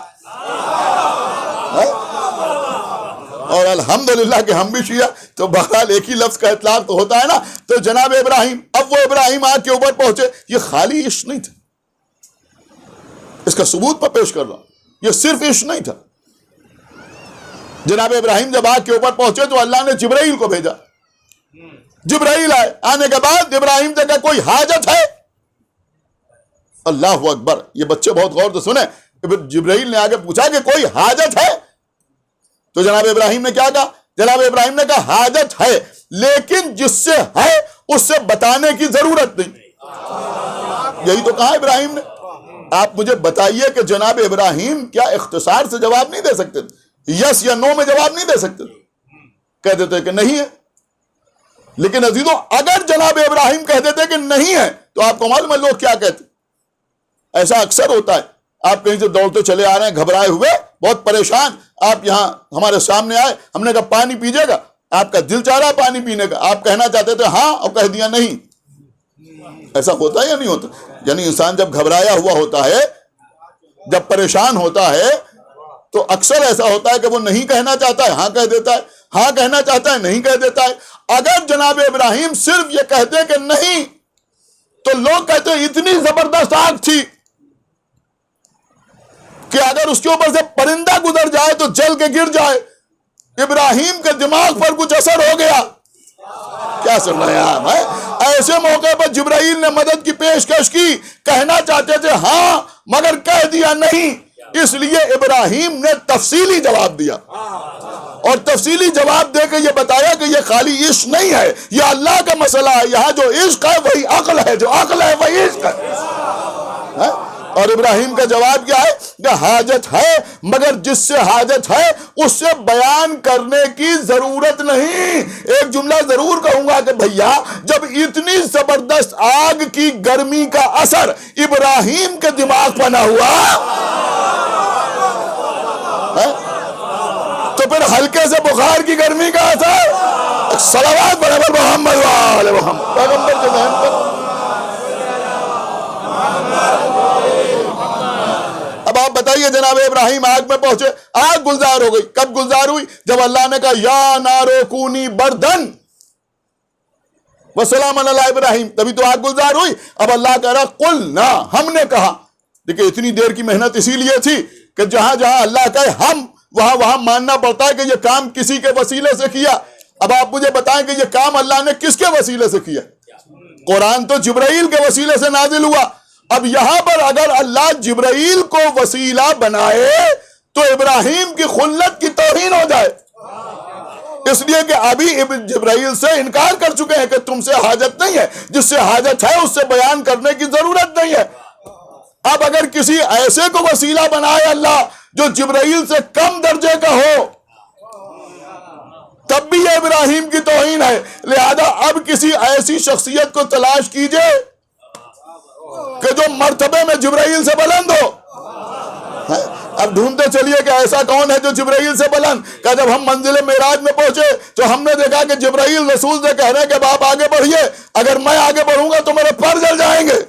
اور الحمدللہ کہ ہم بھی شیعہ. تو بہرحال ایک ہی لفظ کا اطلاق تو ہوتا ہے نا. تو جناب ابراہیم، اب وہ ابراہیم آگ کے اوپر پہنچے. یہ خالی عشق نہیں تھا، اس کا ثبوت میں پیش کر رہا ہوں. یہ صرف عشق نہیں تھا. جناب ابراہیم جب آگ کے اوپر پہنچے تو اللہ نے جبرائیل کو بھیجا. جبرائیل آئے. آنے کے بعد ابراہیم سے کہا کوئی حاجت ہے؟ اللہ اکبر. یہ بچے بہت غور سے سنیں. جبرائیل نے آگے پوچھا کہ کوئی حاجت ہے؟ تو جناب ابراہیم نے کیا کہا؟ جناب ابراہیم نے کہا حاجت ہے، لیکن جس سے ہے اس سے بتانے کی ضرورت نہیں. یہی تو کہا ابراہیم نے. آپ مجھے بتائیے کہ جناب ابراہیم کیا اختصار سے جواب نہیں دے سکتے؟ یس یا نو میں جواب نہیں دے سکتے؟ کہہ دیتے کہ نہیں ہے. لیکن عزیزوں اگر جناب ابراہیم کہہ دیتے کہ نہیں ہے تو آپ کو معلوم ہے لوگ کیا کہتے؟ ایسا اکثر ہوتا ہے. آپ کہیں سے دوڑتے چلے آ رہے ہیں گھبرائے ہوئے، بہت پریشان. آپ یہاں ہمارے سامنے آئے، ہم نے کہا پانی پیجیے گا؟ آپ کا دل چاہ رہا پانی پینے کا، آپ کہنا چاہتے تھے ہاں اور کہہ دیا نہیں. ایسا ہوتا ہے یا نہیں ہوتا؟ یعنی انسان جب گھبرایا ہوا ہوتا ہے، جب پریشان ہوتا ہے، تو اکثر ایسا ہوتا ہے کہ وہ نہیں کہنا چاہتا ہے، ہاں کہہ دیتا ہے، ہاں کہنا چاہتا ہے، نہیں کہہ دیتا ہے. اگر جناب ابراہیم صرف یہ کہتے کہ نہیں، تو لوگ کہتے ہیں اتنی زبردست آگ تھی کہ اگر اس کے اوپر سے پرندہ گزر جائے تو جل کے گر جائے. ابراہیم کے دماغ پر کچھ اثر ہو گیا. کیا سن رہے ہیں آپ؟ ایسے موقع پر جبرائیل نے مدد کی پیشکش کی. کہنا چاہتے تھے ہاں مگر کہہ دیا نہیں. اس لیے ابراہیم نے تفصیلی جواب دیا، اور تفصیلی جواب دے کے یہ بتایا کہ یہ خالی عشق نہیں ہے، یہ اللہ کا مسئلہ ہے. یہاں جو عشق ہے وہی عقل ہے، جو عقل ہے وہی عشق ہے. اور ابراہیم کا جواب کیا ہے کہ حاجت ہے، مگر جس سے حاجت ہے اس سے بیان کرنے کی ضرورت نہیں. ایک جملہ ضرور کہوں گا کہ بھیا جب اتنی زبردست آگ کی گرمی کا اثر ابراہیم کے دماغ پر نہ ہوا تو پھر ہلکے سے بخار کی گرمی کا اثر. صلوات برابر محمد وآل محمد. پیغمبر کے ذہن پر اب آپ بتائیے جناب ابراہیم آگ میں پہنچے، آگ گلزار ہو گئی. کب گلزار ہوئی؟ جب اللہ نے کہا یا نارو کونی بردن وسلام علی ابراہیم، تبھی تو آگ گلزار ہوئی. اب اللہ کہہ رہا قلنا، ہم نے کہا. دیکھیں اتنی دیر کی محنت اسی لیے تھی کہ جہاں جہاں اللہ کہے ہم، وہاں ماننا پڑتا ہے کہ یہ کام کسی کے وسیلے سے کیا. اب آپ مجھے بتائیں کہ یہ کام اللہ نے کس کے وسیلے سے کیا؟ قرآن تو جبرائیل کے وسیلے سے نازل ہوا. اب یہاں پر اگر اللہ جبرائیل کو وسیلہ بنائے تو ابراہیم کی خلت کی توہین ہو جائے. اس لیے کہ ابھی ابن جبرائیل سے انکار کر چکے ہیں کہ تم سے حاجت نہیں ہے، جس سے حاجت ہے اس سے بیان کرنے کی ضرورت نہیں ہے۔ اب اگر کسی ایسے کو وسیلہ بنائے اللہ جو جبرائیل سے کم درجے کا ہو، تب بھی یہ ابراہیم کی توہین ہے۔ لہذا اب کسی ایسی شخصیت کو تلاش کیجئے کہ جو مرتبے میں جبرائیل سے بلند ہو۔ اب ڈھونڈتے چلیے کہ ایسا کون ہے جو جبرائیل سے بلند۔ کہ جب ہم منزل معراج میں پہنچے تو ہم نے دیکھا کہ جبرائیل رسول سے کہہ رہے ہیں کہ آپ آگے بڑھیے، اگر میں آگے بڑھوں گا تو میرے پر جل جائیں گے۔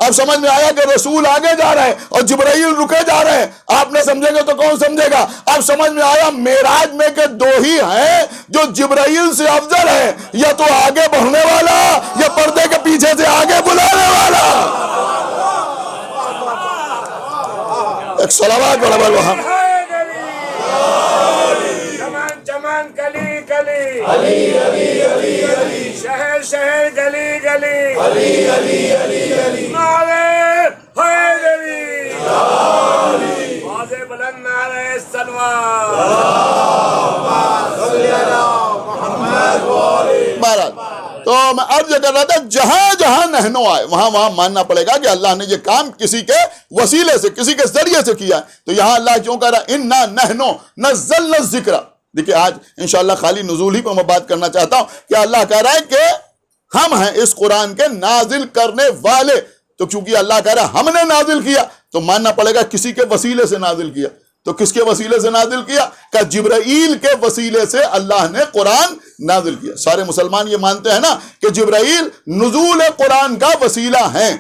اب سمجھ میں آیا کہ رسول آگے جا رہے ہیں اور جبرائیل رکے جا رہے ہیں۔ آپ نے سمجھے گا تو کون سمجھے گا؟ اب سمجھ میں آیا معراج میں کہ دو ہی ہیں جو جبرائیل سے افضل ہیں، یا تو آگے بڑھنے والا یا پردے کے پیچھے سے آگے بلانے والا۔ ایک صلوات پڑھو وہاں۔ چمن گلی گلی، علی علی علی علی، شہر شہر گلی گلی، علی علی علی علی، نعرے حیدری، آواز بلند نعرے سلوات، بہرحال تو میں عرض کر رہا تھا، جہاں جہاں نہنو آئے وہاں وہاں ماننا پڑے گا کہ اللہ نے یہ کام کسی کے وسیلے سے، کسی کے ذریعے سے کیا ہے۔ تو یہاں اللہ کیوں کہہ رہا ہے اِنَّا نَحْنُ نَزَّلْنَا الذِّكْرَ؟ دیکھیں آج انشاءاللہ خالی نزول ہی پر میں بات کرنا چاہتا ہوں کہ اللہ کہہ رہا ہے کہ ہم ہیں اس قرآن کے نازل کرنے والے۔ تو کیونکہ اللہ کہہ رہا ہے ہم نے نازل کیا تو ماننا پڑے گا کسی کے وسیلے سے نازل کیا۔ تو کس کے وسیلے سے نازل کیا؟ کہ جبرائیل کے وسیلے سے اللہ نے قرآن نازل کیا۔ سارے مسلمان یہ مانتے ہیں نا کہ جبرائیل نزول قرآن کا وسیلہ ہیں،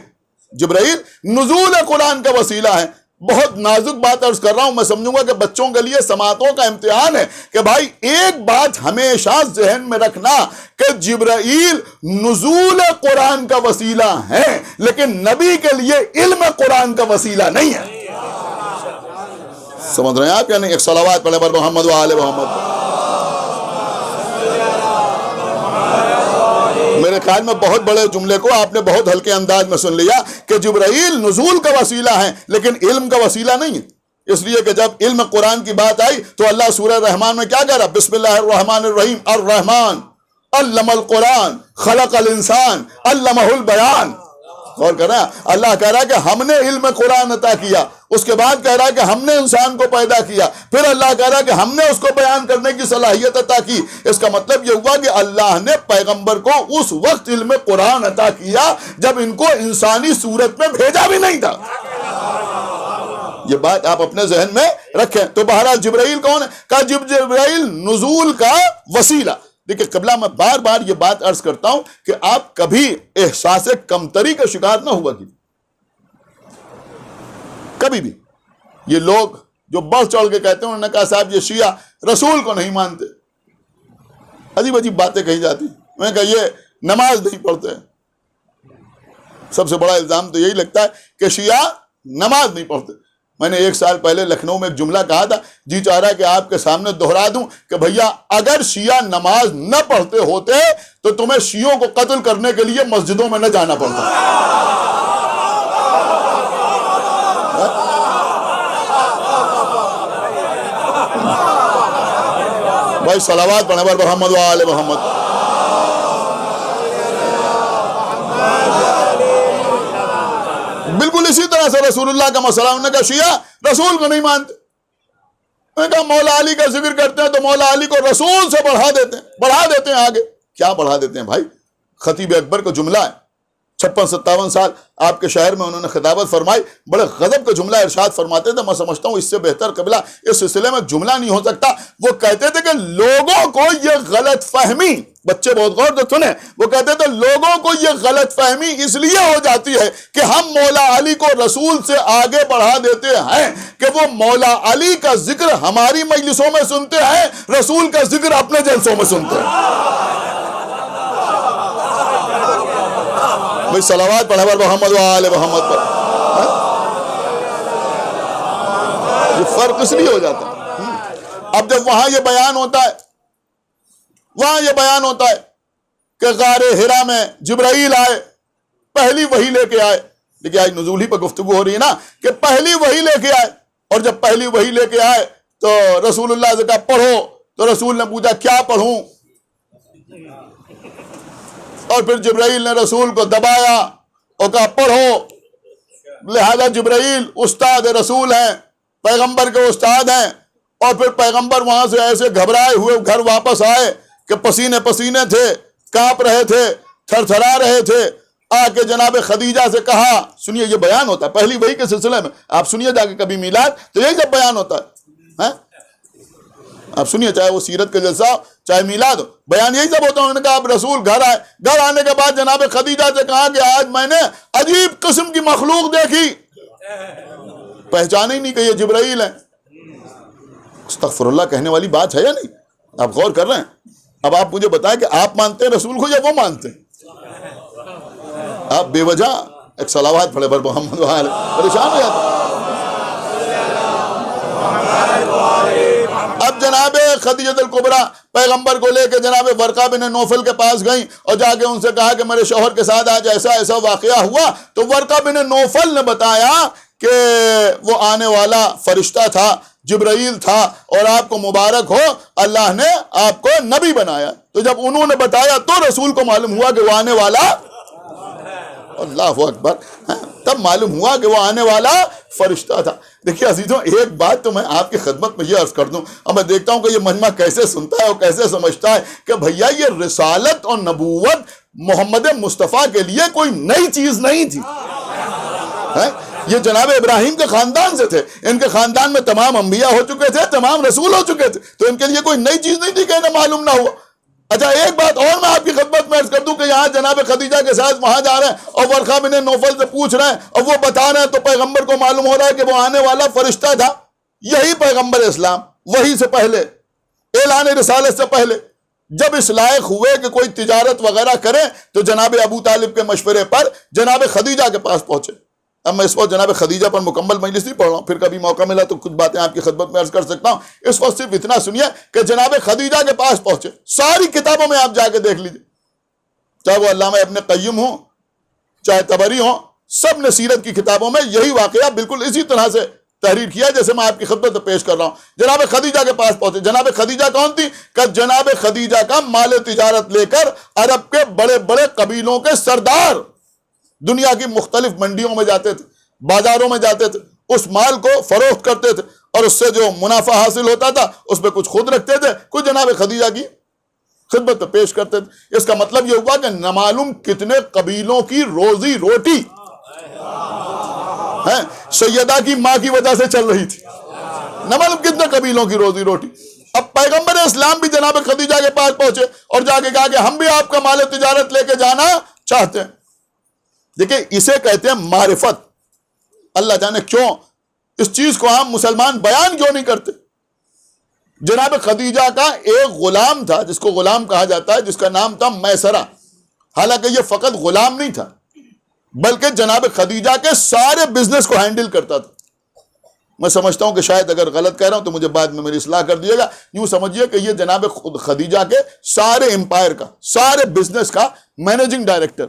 جبرائیل نزول قرآن کا وسیلہ ہیں۔ بہت نازک بات عرض کر رہا ہوں، میں سمجھوں گا کہ بچوں کے لیے سماعتوں کا امتحان ہے کہ بھائی ایک بات ہمیشہ ذہن میں رکھنا کہ جبرائیل نزول قرآن کا وسیلہ ہے، لیکن نبی کے لیے علم قرآن کا وسیلہ نہیں ہے۔ سمجھ رہے ہیں آپ؟ یعنی ایک صلوات پڑھے پر محمد و آل محمد۔ میرے خیال میں بہت بڑے جملے کو آپ نے بہت ہلکے انداز میں سن لیا کہ جبرائیل نزول کا وسیلہ ہے لیکن علم کا وسیلہ نہیں ہے۔ اس لیے کہ جب علم قرآن کی بات آئی تو اللہ سورہ رحمان میں کیا کہہ رہا؟ بسم اللہ الرحمن الرحیم، الرحمن علم القرآن خلق الانسان علمہ البیان۔ غور کر رہے ہیں، اللہ کہہ رہا ہے کہ ہم نے علم قرآن عطا کیا، اس کے بعد کہہ رہا ہے کہ ہم نے انسان کو پیدا کیا، پھر اللہ کہہ رہا ہے کہ ہم نے اس کو بیان کرنے کی صلاحیت عطا کی۔ اس کا مطلب یہ ہوا کہ اللہ نے پیغمبر کو اس وقت علم قرآن عطا کیا جب ان کو انسانی صورت میں بھیجا بھی نہیں تھا۔ یہ بات آپ اپنے ذہن میں رکھیں۔ تو بہرحال جبرائیل کون ہے؟ کہ جبرائیل نزول کا وسیلہ۔ دیکھیں قبلہ میں بار بار یہ بات عرض کرتا ہوں کہ آپ کبھی احساس کمتری کا شکار نہ ہوا کیجیے، کبھی بھی۔ یہ لوگ جو بڑھ چڑھ کے کہتے ہیں، انہوں نے کہا صاحب یہ شیعہ رسول کو نہیں مانتے، عجیب عجیب باتیں کہی جاتی۔ میں نے کہا یہ نماز نہیں پڑھتے۔ سب سے بڑا الزام تو یہی لگتا ہے کہ شیعہ نماز نہیں پڑھتے۔ میں نے 1 سال پہلے لکھنؤ میں ایک جملہ کہا تھا، جی چاہ رہا ہے کہ آپ کے سامنے دہرا دوں کہ بھیا اگر شیعہ نماز نہ پڑھتے ہوتے تو تمہیں شیعوں کو قتل کرنے کے لیے مسجدوں میں نہ جانا پڑتا۔ بھائی صلوات پڑھیں پر محمد و آل محمد۔ بالکل اسی طرح سے رسول اللہ کا مسئلہ، انہوں نے کہا شیعہ رسول کو نہیں مانتے۔ انہوں نے کہا مولا علی کا ذکر کرتے ہیں تو مولا علی کو رسول سے بڑھا دیتے ہیں آگے۔ کیا بڑھا دیتے ہیں بھائی؟ خطیب اکبر کا جملہ ہے، 56-57 سال آپ کے شہر میں انہوں نے خطابت فرمائی، بڑے غضب کا جملہ ارشاد فرماتے تھے۔ میں سمجھتا ہوں اس سے بہتر قبلہ اس سلسلے میں جملہ نہیں ہو سکتا۔ وہ کہتے تھے کہ لوگوں کو یہ غلط فہمی، بچے بہت غور سے سنیں، وہ کہتے تھے لوگوں کو یہ غلط فہمی اس لیے ہو جاتی ہے کہ ہم مولا علی کو رسول سے آگے بڑھا دیتے ہیں کہ وہ مولا علی کا ذکر ہماری مجلسوں میں سنتے ہیں، رسول کا ذکر اپنے جلسوں میں سنتے ہیں۔ بھائی صلوات پڑھے پر محمد و آل محمد پر۔ یہ فرق اس لیے ہو جاتا ہے۔ اب جب وہاں یہ بیان ہوتا ہے کہ غار حرا میں جبرائیل آئے، پہلی وحی لے کے آئے۔ دیکھیں آج نزول ہی پر گفتگو ہو رہی ہے نا کہ پہلی وحی لے کے آئے، اور جب پہلی وحی لے کے آئے تو رسول اللہ سے کہا پڑھو تو رسول نے پوچھا کیا پڑھوں، اور پھر جبرائیل نے رسول کو دبایا اور کہا پڑھو۔ لہذا جبرائیل استاد رسول ہیں، پیغمبر کے استاد ہیں، اور پھر پیغمبر وہاں سے ایسے گھبرائے ہوئے گھر واپس آئے کہ پسینے پسینے تھے، کانپ رہے تھے، تھر تھرا رہے تھے۔ آ کے جناب خدیجہ سے کہا، سنیے یہ بیان ہوتا ہے پہلی وحی کے سلسلے میں، آپ سنیے جا کے کبھی میلاد تو یہی جب بیان ہوتا ہے، آپ سنیے چاہے وہ سیرت کا جلسہ ہو چاہے میلاد ہو، بیان یہی سب ہوتا ہے۔ انہوں نے کہا اب رسول گھر آئے، گھر آنے کے بعد جناب خدیجہ سے کہا کہ آج میں نے عجیب قسم کی مخلوق دیکھی، پہچانے ہی نہیں کہ یہ جبرائیل ہے۔ استغفر اللہ کہنے والی بات ہے یا نہیں؟ آپ غور کر رہے ہیں؟ اب آپ مجھے بتائیں کہ آپ مانتے ہیں رسول کو یا وہ مانتے ہیں؟ آپ بے وجہ ایک صلوات پڑھے پر محمد وآلہ، پریشان ہو جاتے۔ اب جناب خدیجہ الکبریٰ پیغمبر کو لے کے جناب ورقہ بن نوفل کے پاس گئیں اور جا کے ان سے کہا کہ میرے شوہر کے ساتھ آج ایسا ایسا واقعہ ہوا۔ تو ورقہ بن نوفل نے بتایا کہ وہ آنے والا فرشتہ تھا، جبرائیل تھا، اور آپ کو مبارک ہو اللہ نے آپ کو نبی بنایا۔ تو جب انہوں نے بتایا تو رسول کو معلوم ہوا کہ وہ آنے والا، اللہ اکبر، تب معلوم ہوا کہ وہ آنے والا فرشتہ تھا۔ دیکھیے عزیزوں، ایک بات تو میں آپ کی خدمت میں یہ عرض کر دوں، اور میں دیکھتا ہوں کہ یہ مجمع کیسے سنتا ہے اور کیسے سمجھتا ہے کہ بھیا یہ رسالت اور نبوت محمد مصطفیٰ کے لیے کوئی نئی چیز نہیں تھی۔ یہ جناب ابراہیم کے خاندان سے تھے، ان کے خاندان میں تمام انبیاء ہو چکے تھے، تمام رسول ہو چکے تھے، تو ان کے لیے کوئی نئی چیز نہیں تھی کہ انہیں معلوم نہ ہوا۔ اچھا ایک بات اور میں آپ کی خدمت میں عرض کر دوں کہ یہاں جناب خدیجہ کے ساتھ وہاں جا رہے ہیں اور ورقہ بن نوفل سے پوچھ رہے ہیں اور وہ بتا رہے ہیں، تو پیغمبر کو معلوم ہو رہا ہے کہ وہ آنے والا فرشتہ تھا۔ یہی پیغمبر اسلام وہی سے پہلے، اعلان رسالت سے پہلے جب اس لائق ہوئے کہ کوئی تجارت وغیرہ کریں تو جناب ابو طالب کے مشورے پر جناب خدیجہ کے پاس پہنچے۔ اب میں اس وقت جناب خدیجہ پر مکمل مجلس نہیں پڑھ رہا ہوں، پھر کبھی موقع ملا تو کچھ باتیں آپ کی خدمت میں عرض کر سکتا ہوں۔ اس وقت صرف اتنا سنیے کہ جناب خدیجہ کے پاس پہنچے۔ ساری کتابوں میں آپ جا کے دیکھ لیجئے، چاہے وہ علامہ ابن قیم ہوں چاہے طبری ہوں، سب نے سیرت کی کتابوں میں یہی واقعہ بالکل اسی طرح سے تحریر کیا جیسے میں آپ کی خدمت میں پیش کر رہا ہوں۔ جناب خدیجہ کے پاس پہنچے۔ جناب خدیجہ کون تھی؟ کہ جناب خدیجہ کا مال تجارت لے کر عرب کے بڑے بڑے قبیلوں کے سردار دنیا کی مختلف منڈیوں میں جاتے تھے، بازاروں میں جاتے تھے، اس مال کو فروخت کرتے تھے، اور اس سے جو منافع حاصل ہوتا تھا اس پہ کچھ خود رکھتے تھے، کچھ جناب خدیجہ کی خدمت پہ پیش کرتے تھے۔ اس کا مطلب یہ ہوا کہ نامعلوم کتنے قبیلوں کی روزی روٹی سیدہ کی ماں کی وجہ سے چل رہی تھی، نامعلوم کتنے قبیلوں کی روزی روٹی۔ اب پیغمبر اسلام بھی جناب خدیجہ کے پاس پہنچے اور جا کے کہا کہ ہم بھی آپ کا مال تجارت لے کے جانا چاہتے ہیں۔ دیکھیں اسے کہتے ہیں معرفت۔ اللہ جانے کیوں اس چیز کو ہم مسلمان بیان کیوں نہیں کرتے۔ جناب خدیجہ کا ایک غلام تھا جس کو غلام کہا جاتا ہے، جس کا نام تھا میسرہ۔ حالانکہ یہ فقط غلام نہیں تھا بلکہ جناب خدیجہ کے سارے بزنس کو ہینڈل کرتا تھا۔ میں سمجھتا ہوں کہ شاید اگر غلط کہہ رہا ہوں تو مجھے بعد میں میری اصلاح کر دیے گا۔ یوں سمجھیے کہ یہ جناب خدیجہ کے سارے امپائر کا، سارے بزنس کا مینیجنگ ڈائریکٹر۔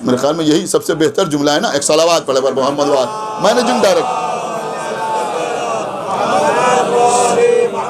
میرے خیال میں یہی سب سے بہتر جملہ ہے نا، ایک صلوات پڑھے پر محمد وآلہ، مینیجنگ ڈائریکٹر۔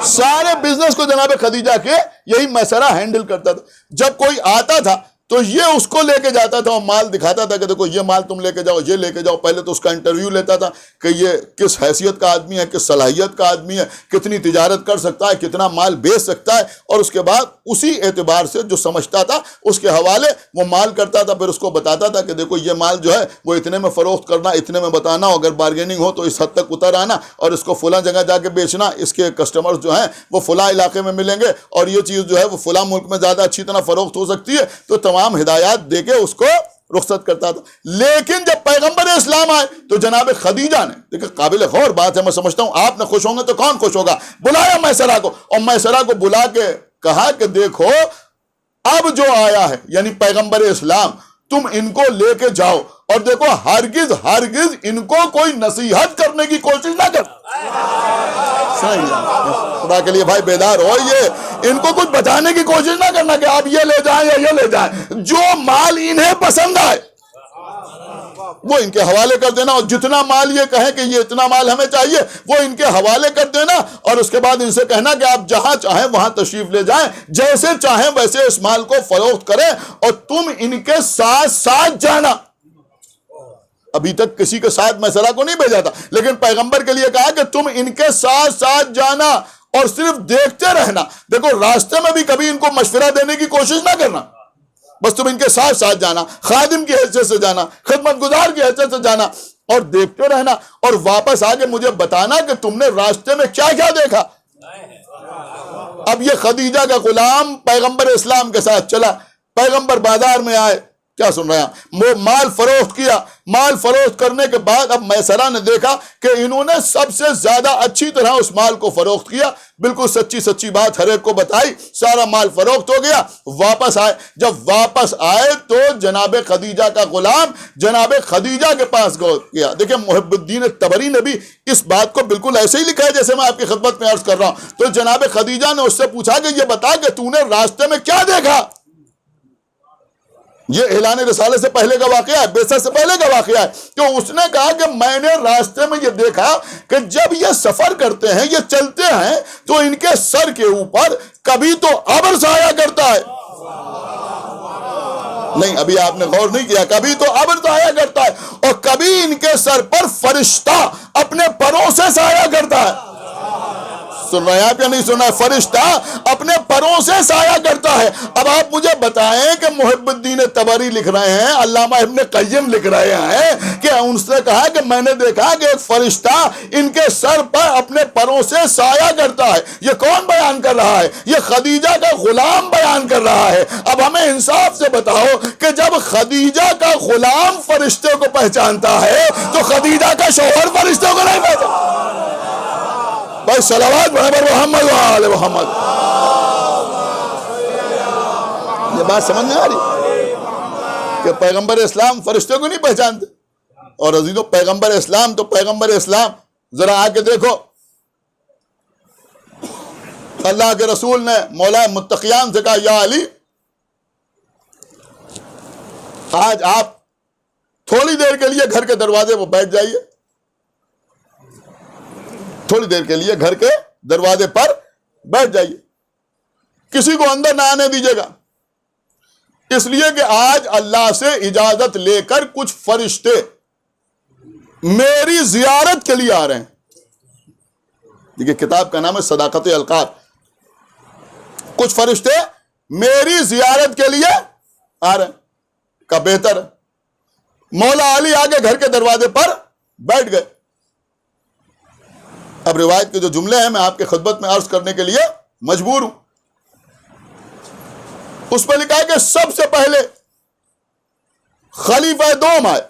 سارے بزنس کو جناب خدیجہ کے یہی میسرہ ہینڈل کرتا تھا۔ جب کوئی آتا تھا تو یہ اس کو لے کے جاتا تھا اور مال دکھاتا تھا کہ دیکھو یہ مال تم لے کے جاؤ، یہ لے کے جاؤ۔ پہلے تو اس کا انٹرویو لیتا تھا کہ یہ کس حیثیت کا آدمی ہے، کس صلاحیت کا آدمی ہے، کتنی تجارت کر سکتا ہے، کتنا مال بیچ سکتا ہے، اور اس کے بعد اسی اعتبار سے جو سمجھتا تھا اس کے حوالے وہ مال کرتا تھا۔ پھر اس کو بتاتا تھا کہ دیکھو یہ مال جو ہے وہ اتنے میں فروخت کرنا، اتنے میں بتانا، اگر بارگیننگ ہو تو اس حد تک اتر آنا، اور اس کو فلاں جگہ جا کے بیچنا، اس کے کسٹمرز جو ہیں وہ فلاں علاقے میں ملیں گے، اور یہ چیز جو ہے وہ فلاں ملک میں زیادہ اچھی طرح فروخت ہو سکتی ہے۔ تو تمام ہدایات دے کے اس کو رخصت کرتا تھا۔ لیکن جب پیغمبر اسلام آئے تو جناب خدیجہ نے، دیکھیں قابل غور بات ہے، میں سمجھتا ہوں آپ نے خوش ہوں گے تو کون خوش ہوگا، بلایا میسرہ کو، اور میسرہ کو بلا کے کہا کہ دیکھو اب جو آیا ہے یعنی پیغمبر اسلام، تم ان کو لے کے جاؤ، اور دیکھو ہرگز ہرگز ان کو کوئی نصیحت کرنے کی کوشش نہ کر۔ خدا کے لیے بھائی بیدار ہو، یہ ان کو کچھ بتانے کی کوشش نہ کرنا کہ آپ یہ لے جائیں یا یہ لے جائیں، جو مال انہیں پسند آئے وہ ان کے حوالے کر دینا، اور جتنا مال یہ کہیں کہ یہ اتنا مال ہمیں چاہیے وہ ان کے حوالے کر دینا، اور اس کے بعد ان سے کہنا کہ آپ جہاں چاہیں وہاں تشریف لے جائیں، جیسے چاہیں ویسے اس مال کو فروخت کریں، اور تم ان کے ساتھ ساتھ جانا۔ ابھی تک کسی کے ساتھ مسئلہ کو نہیں بھیجا تھا، لیکن پیغمبر کے لیے کہا کہ تم ان کے ساتھ ساتھ جانا اور صرف دیکھتے رہنا۔ دیکھو راستے میں بھی کبھی ان کو مشورہ دینے کی کوشش نہ کرنا، بس تم ان کے ساتھ ساتھ جانا، خادم کی حیثیت سے جانا، خدمت گزار کی حیثیت سے جانا، اور دیکھتے رہنا، اور واپس آ کے مجھے بتانا کہ تم نے راستے میں کیا کیا دیکھا۔ اب یہ خدیجہ کا غلام پیغمبر اسلام کے ساتھ چلا، پیغمبر بازار میں آئے، کیا سن رہے ہیں، وہ مال فروخت کیا، مال فروخت کرنے کے بعد اب میسرہ نے دیکھا کہ انہوں نے سب سے زیادہ اچھی طرح اس مال کو فروخت کیا، بالکل سچی سچی بات ہر ایک کو بتائی، سارا مال فروخت ہو گیا۔ واپس آئے، جب واپس آئے تو جناب خدیجہ کا غلام جناب خدیجہ کے پاس گیا۔ دیکھیں محب الدین طبری نے بھی اس بات کو بالکل ایسے ہی لکھا ہے جیسے میں آپ کی خدمت میں عرض کر رہا ہوں۔ تو جناب خدیجہ نے اس سے پوچھا کہ یہ بتا کہ تو نے راستے میں کیا دیکھا۔ یہ اعلان رسالے سے پہلے کا واقعہ ہے، بعثت سے پہلے کا واقعہ ہے۔ تو اس نے کہا کہ میں نے راستے میں یہ دیکھا کہ جب یہ سفر کرتے ہیں، یہ چلتے ہیں، تو ان کے سر کے اوپر کبھی تو ابر سایہ کرتا ہے، نہیں ابھی آپ نے غور نہیں کیا، کبھی تو ابر سایہ کرتا ہے، اور کبھی ان کے سر پر فرشتہ اپنے پروں سے سایہ کرتا ہے۔ سن رہے ہیں آپ یا نہیں سن رہے؟ فرشتہ اپنے پروں سے سایہ کرتا ہے۔ اب آپ مجھے بتائیں کہ محب الدین طبری لکھ رہے ہیں، علامہ ابن قیم لکھ رہے ہیں کہ ان سے کہا کہ میں نے دیکھا کہ ایک فرشتہ ان کے سر پر اپنے پروں سے سایہ کرتا ہے۔ یہ کون بیان کر رہا ہے؟ یہ خدیجہ کا غلام بیان کر رہا ہے۔ اب ہمیں انصاف سے بتاؤ کہ جب خدیجہ کا غلام فرشتے کو پہچانتا ہے تو خدیجہ کا شوہر فرشتے کو نہیں پہچانتا۔ بھائی صلوات پڑھیں محمد و آل محمد۔ یہ بات سمجھ میں آ رہی کہ پیغمبر اسلام فرشتے کو نہیں پہچانتے؟ اور عزیزو پیغمبر اسلام تو پیغمبر اسلام، ذرا آ کے دیکھو، اللہ کے رسول نے مولا متقیان سے کہا یا علی آج آپ تھوڑی دیر کے لیے گھر کے دروازے پر بیٹھ جائیے، تھوڑی دیر کے لیے گھر کے دروازے پر بیٹھ جائیے، کسی کو اندر نہ آنے دیجیے گا، اس لیے کہ آج اللہ سے اجازت لے کر کچھ فرشتے میری زیارت کے لیے آ رہے ہیں۔ دیکھیے کتاب کا نام ہے صداقت القاب۔ کچھ فرشتے میری زیارت کے لیے آ رہے ہیں، کا بہتر ہے۔ مولا علی آگے گھر کے دروازے پر بیٹھ گئے۔ اب روایت کے جو جملے ہیں میں آپ کے خدمت میں عرض کرنے کے لیے مجبور ہوں۔ اس میں لکھا ہے کہ سب سے پہلے خلیفہ دوم آئے۔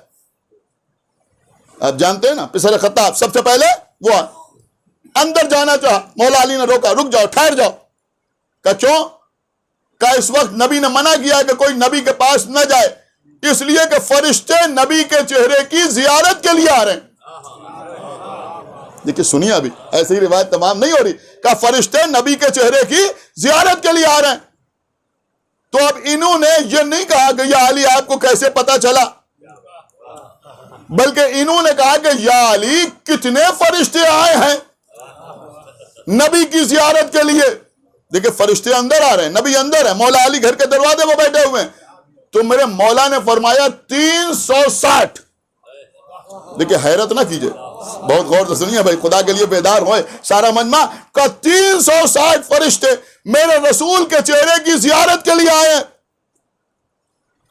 آپ جانتے ہیں نا پسر خطاب، سب سے پہلے وہ آئے۔ اندر جانا چاہا، مولا علی نے روکا، رک جاؤ، ٹھہر جاؤ۔ کہا کیوں؟ کہا اس وقت نبی نے منع کیا کہ کوئی نبی کے پاس نہ جائے، اس لیے کہ فرشتے نبی کے چہرے کی زیارت کے لیے آ رہے ہیں۔ دیکھیں سنیے، ابھی ایسی ہی روایت تمام نہیں ہو رہی، کہ فرشتے نبی کے چہرے کی زیارت کے لیے آ رہے ہیں۔ تو اب انہوں نے یہ نہیں کہا کہ یا علی آپ کو کیسے پتا چلا، بلکہ انہوں نے کہا کہ یا علی کتنے فرشتے آئے ہیں نبی کی زیارت کے لیے۔ دیکھیں فرشتے اندر آ رہے ہیں، نبی اندر ہے، مولا علی گھر کے دروازے میں بیٹھے ہوئے ہیں۔ تو میرے مولا نے فرمایا 360۔ دیکھیں حیرت نہ کیجئے، بہت غور سے سنیے بھائی، خدا کے لیے بیدار ہوئے سارا مجمع کا 360 فرشتے میرے رسول کے چہرے کی زیارت کے لیے آئے ہیں۔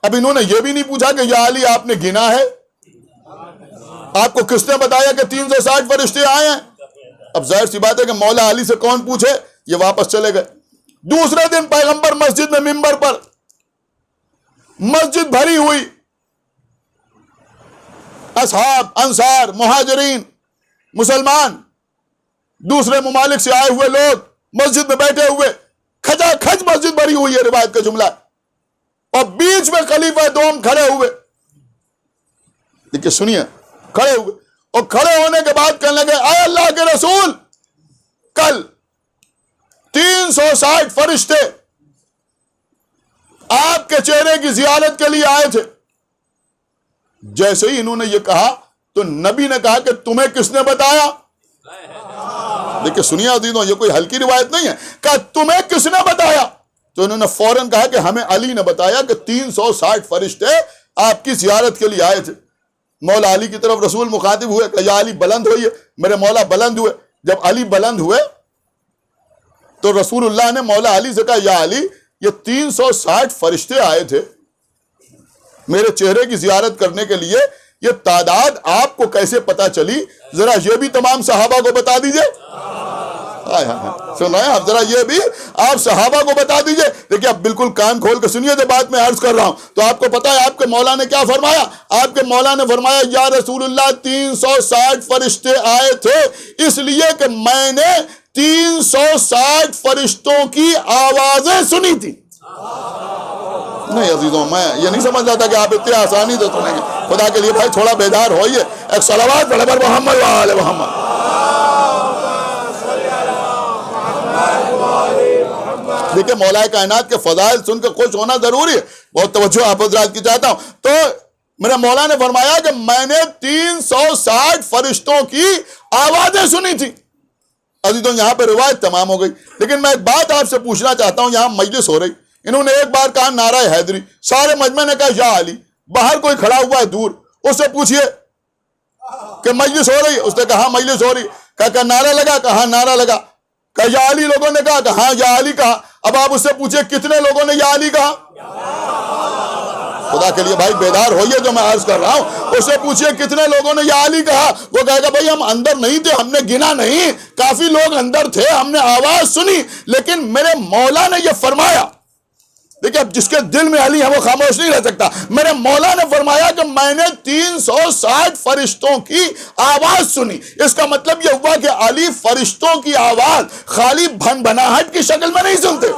اب انہوں نے یہ بھی نہیں پوچھا کہ یا علی آپ نے گنا ہے، آپ کو کس نے بتایا کہ 360 فرشتے آئے ہیں؟ اب ظاہر سی بات ہے کہ مولا علی سے کون پوچھے، یہ واپس چلے گئے۔ دوسرے دن پیغمبر مسجد میں منبر پر، مسجد بھری ہوئی، اصحاب، انصار، مہاجرین، مسلمان، دوسرے ممالک سے آئے ہوئے لوگ مسجد میں بیٹھے ہوئے، کھچا کھچ مسجد بھری ہوئی ہے، روایت کا جملہ ہے۔ اور بیچ میں خلیفہ دوم کھڑے ہوئے، دیکھیں سنیے، کھڑے ہوئے، اور کھڑے ہونے کے بعد کہنے لگے اے اللہ کے رسول، کل 360 فرشتے آپ کے چہرے کی زیارت کے لیے آئے تھے، جیسے ہی انہوں نے یہ کہا تو نبی نے کہا کہ تمہیں کس نے بتایا؟ دیکھیں سنیے عزیزوں، یہ کوئی ہلکی روایت نہیں ہے، کہا تمہیں کس نے بتایا؟ تو انہوں نے فوراً کہا کہ ہمیں علی نے بتایا کہ 360 فرشتے آپ کی زیارت کے لیے آئے تھے۔ مولا علی کی طرف رسول مخاطب ہوئے کہ یا علی بلند ہوئیے، میرے مولا بلند ہوئے۔ جب علی بلند ہوئے تو رسول اللہ نے مولا علی سے کہا یا علی یہ 360 فرشتے آئے تھے میرے چہرے کی زیارت کرنے کے لیے، یہ تعداد آپ کو کیسے پتا چلی؟ ذرا یہ بھی تمام صحابہ کو بتا دیجئے۔ سن رہے ہیں آپ؟ ذرا یہ بھی آپ صحابہ کو بتا دیجئے۔ دیکھیں آپ بالکل کان کھول کے سنیے، جو بات میں عرض کر رہا ہوں تو آپ کو پتا ہے آپ کے مولا نے کیا فرمایا؟ آپ کے مولا نے فرمایا یا رسول اللہ 360 فرشتے آئے تھے اس لیے کہ میں نے 360 فرشتوں کی آوازیں سنی تھی۔ نہیں عزیزوں، میں یہ نہیں سمجھ رہا تھا کہ آپ اتنی آسانی سے سنیں گے۔ خدا کے لیے بھائی تھوڑا بیدار ہوئیے، ایک صلوات پڑھے پر محمد و آل محمد۔ دیکھیں مولا کائنات کے فضائل سن کے خوش ہونا ضروری ہے، بہت توجہ آپ حضرات کی چاہتا ہوں۔ تو میرے مولا نے فرمایا کہ میں نے 360 فرشتوں کی آوازیں سنی تھی۔ عزیزوں یہاں پہ روایت تمام ہو گئی، لیکن میں ایک بات آپ سے پوچھنا چاہتا ہوں۔ یہاں مجلس ہو رہی، انہوں نے ایک بار کہا نعرہ حیدری، سارے مجمع نے کہا یا علی۔ باہر کوئی کھڑا ہوا ہے دور، اس سے پوچھئے کہ مجلس ہو رہی؟ اس نے کہا مجلس ہو رہی۔ کہا نعرہ لگا؟ کہا نعرہ لگا۔ کہا یا علی لوگوں نے کہا؟ کہا یا علی کہا۔ اب آپ اس سے پوچھئے کتنے لوگوں نے یا علی کہا؟ خدا کے لیے بھائی بیدار ہوئیے، جو میں عرض کر رہا ہوں اس سے پوچھئے کتنے لوگوں نے یا علی کہا۔ وہ کہے گا بھائی ہم اندر نہیں تھے، ہم نے گنا نہیں، کافی لوگ اندر تھے، ہم نے آواز سنی، لیکن میرے مولا نے یہ فرمایا۔ دیکھیں اب جس کے دل میں علی ہے وہ خاموش نہیں رہ سکتا۔ میرے مولا نے فرمایا کہ میں نے 360 فرشتوں کی آواز سنی۔ اس کا مطلب یہ ہوا کہ علی فرشتوں کی آواز خالی بھن بھناہٹ کی شکل میں نہیں سنتے۔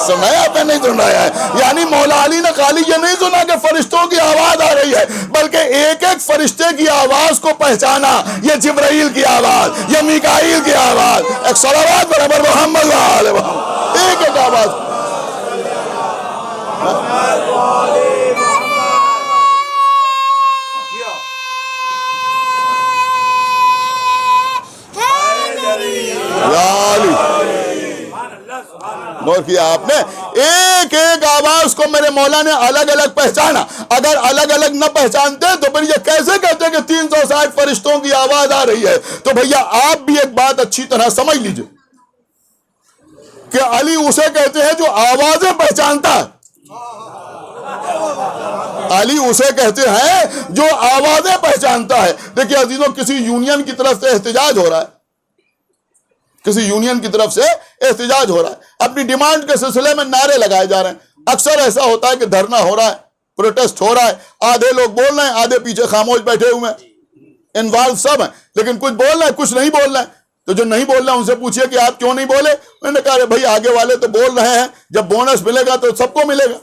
سنایا پہ نہیں سن رہا ہے، یعنی مولا علی نے خالی یہ نہیں سنا کہ فرشتوں کی آواز آ رہی ہے، بلکہ ایک ایک فرشتے کی آواز کو پہچانا، یہ جبرائیل کی آواز، یہ میکائیل کی آواز۔ ایک صلوات برابر محمد و آل محمد، ایک ایک آواز۔ غور کیا آپ نے؟ ایک ایک آواز کو میرے مولا نے الگ الگ پہچانا۔ اگر الگ الگ نہ پہچانتے تو پھر یہ کیسے کہتے کہ 360 فرشتوں کی آواز آ رہی ہے؟ تو بھیا آپ بھی ایک بات اچھی طرح سمجھ لیجئے کہ علی اسے کہتے ہیں جو آوازیں پہچانتا ہے۔ علی اسے کہتے ہیں جو آوازیں پہچانتا ہے۔ دیکھیں عزیزوں، کسی یونین کی طرف سے احتجاج ہو رہا ہے، کسی یونین کی طرف سے احتجاج ہو رہا ہے، اپنی ڈیمانڈ کے سلسلے میں نعرے لگائے جا رہے ہیں۔ اکثر ایسا ہوتا ہے کہ دھرنا ہو رہا ہے، پروٹیسٹ ہو رہا ہے، آدھے لوگ بول رہے ہیں، آدھے پیچھے خاموش بیٹھے ہوئے ہیں، انوالو سب ہیں، لیکن کچھ بول رہے ہیں، کچھ نہیں بول رہے ہیں۔ تو جو نہیں بول رہے ہیں ان سے پوچھئے کہ آپ کیوں نہیں بولے؟ انہوں نے کہا بھائی آگے والے تو بول رہے ہیں، جب بونس ملے گا تو سب کو ملے گا،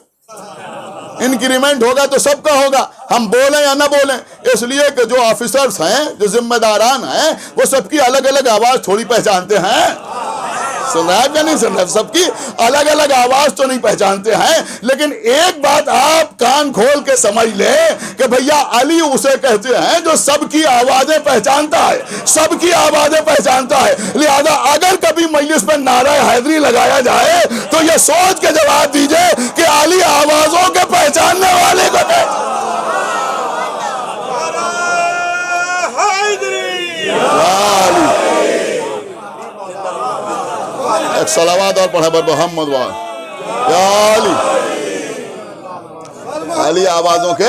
انکریمنٹ ہوگا تو سب کا ہوگا، ہم بولیں یا نہ بولیں۔ اس لیے کہ جو آفیسرز ہیں، جو ذمہ داران ہیں، وہ سب کی الگ الگ آواز تھوڑی پہچانتے ہیں۔ سن رہا ہے کہ نہیں سن رہا؟ سب کی الگ الگ آواز تو نہیں پہچانتے ہیں، لیکن ایک بات آپ کان کھول کے سمجھ لیں کہ بھیا علی اسے کہتے ہیں جو سب کی آوازیں پہچانتا ہے، سب کی آوازیں پہچانتا ہے۔ لہذا اگر کبھی مجلس میں نعرہ حیدری لگایا جائے تو یہ سوچ کے جواب دیجئے کہ علی آوازوں کے پہچاننے والے کو ایک صلوات اور پڑھے بر محمد وال یا علی۔ علی آوازوں کے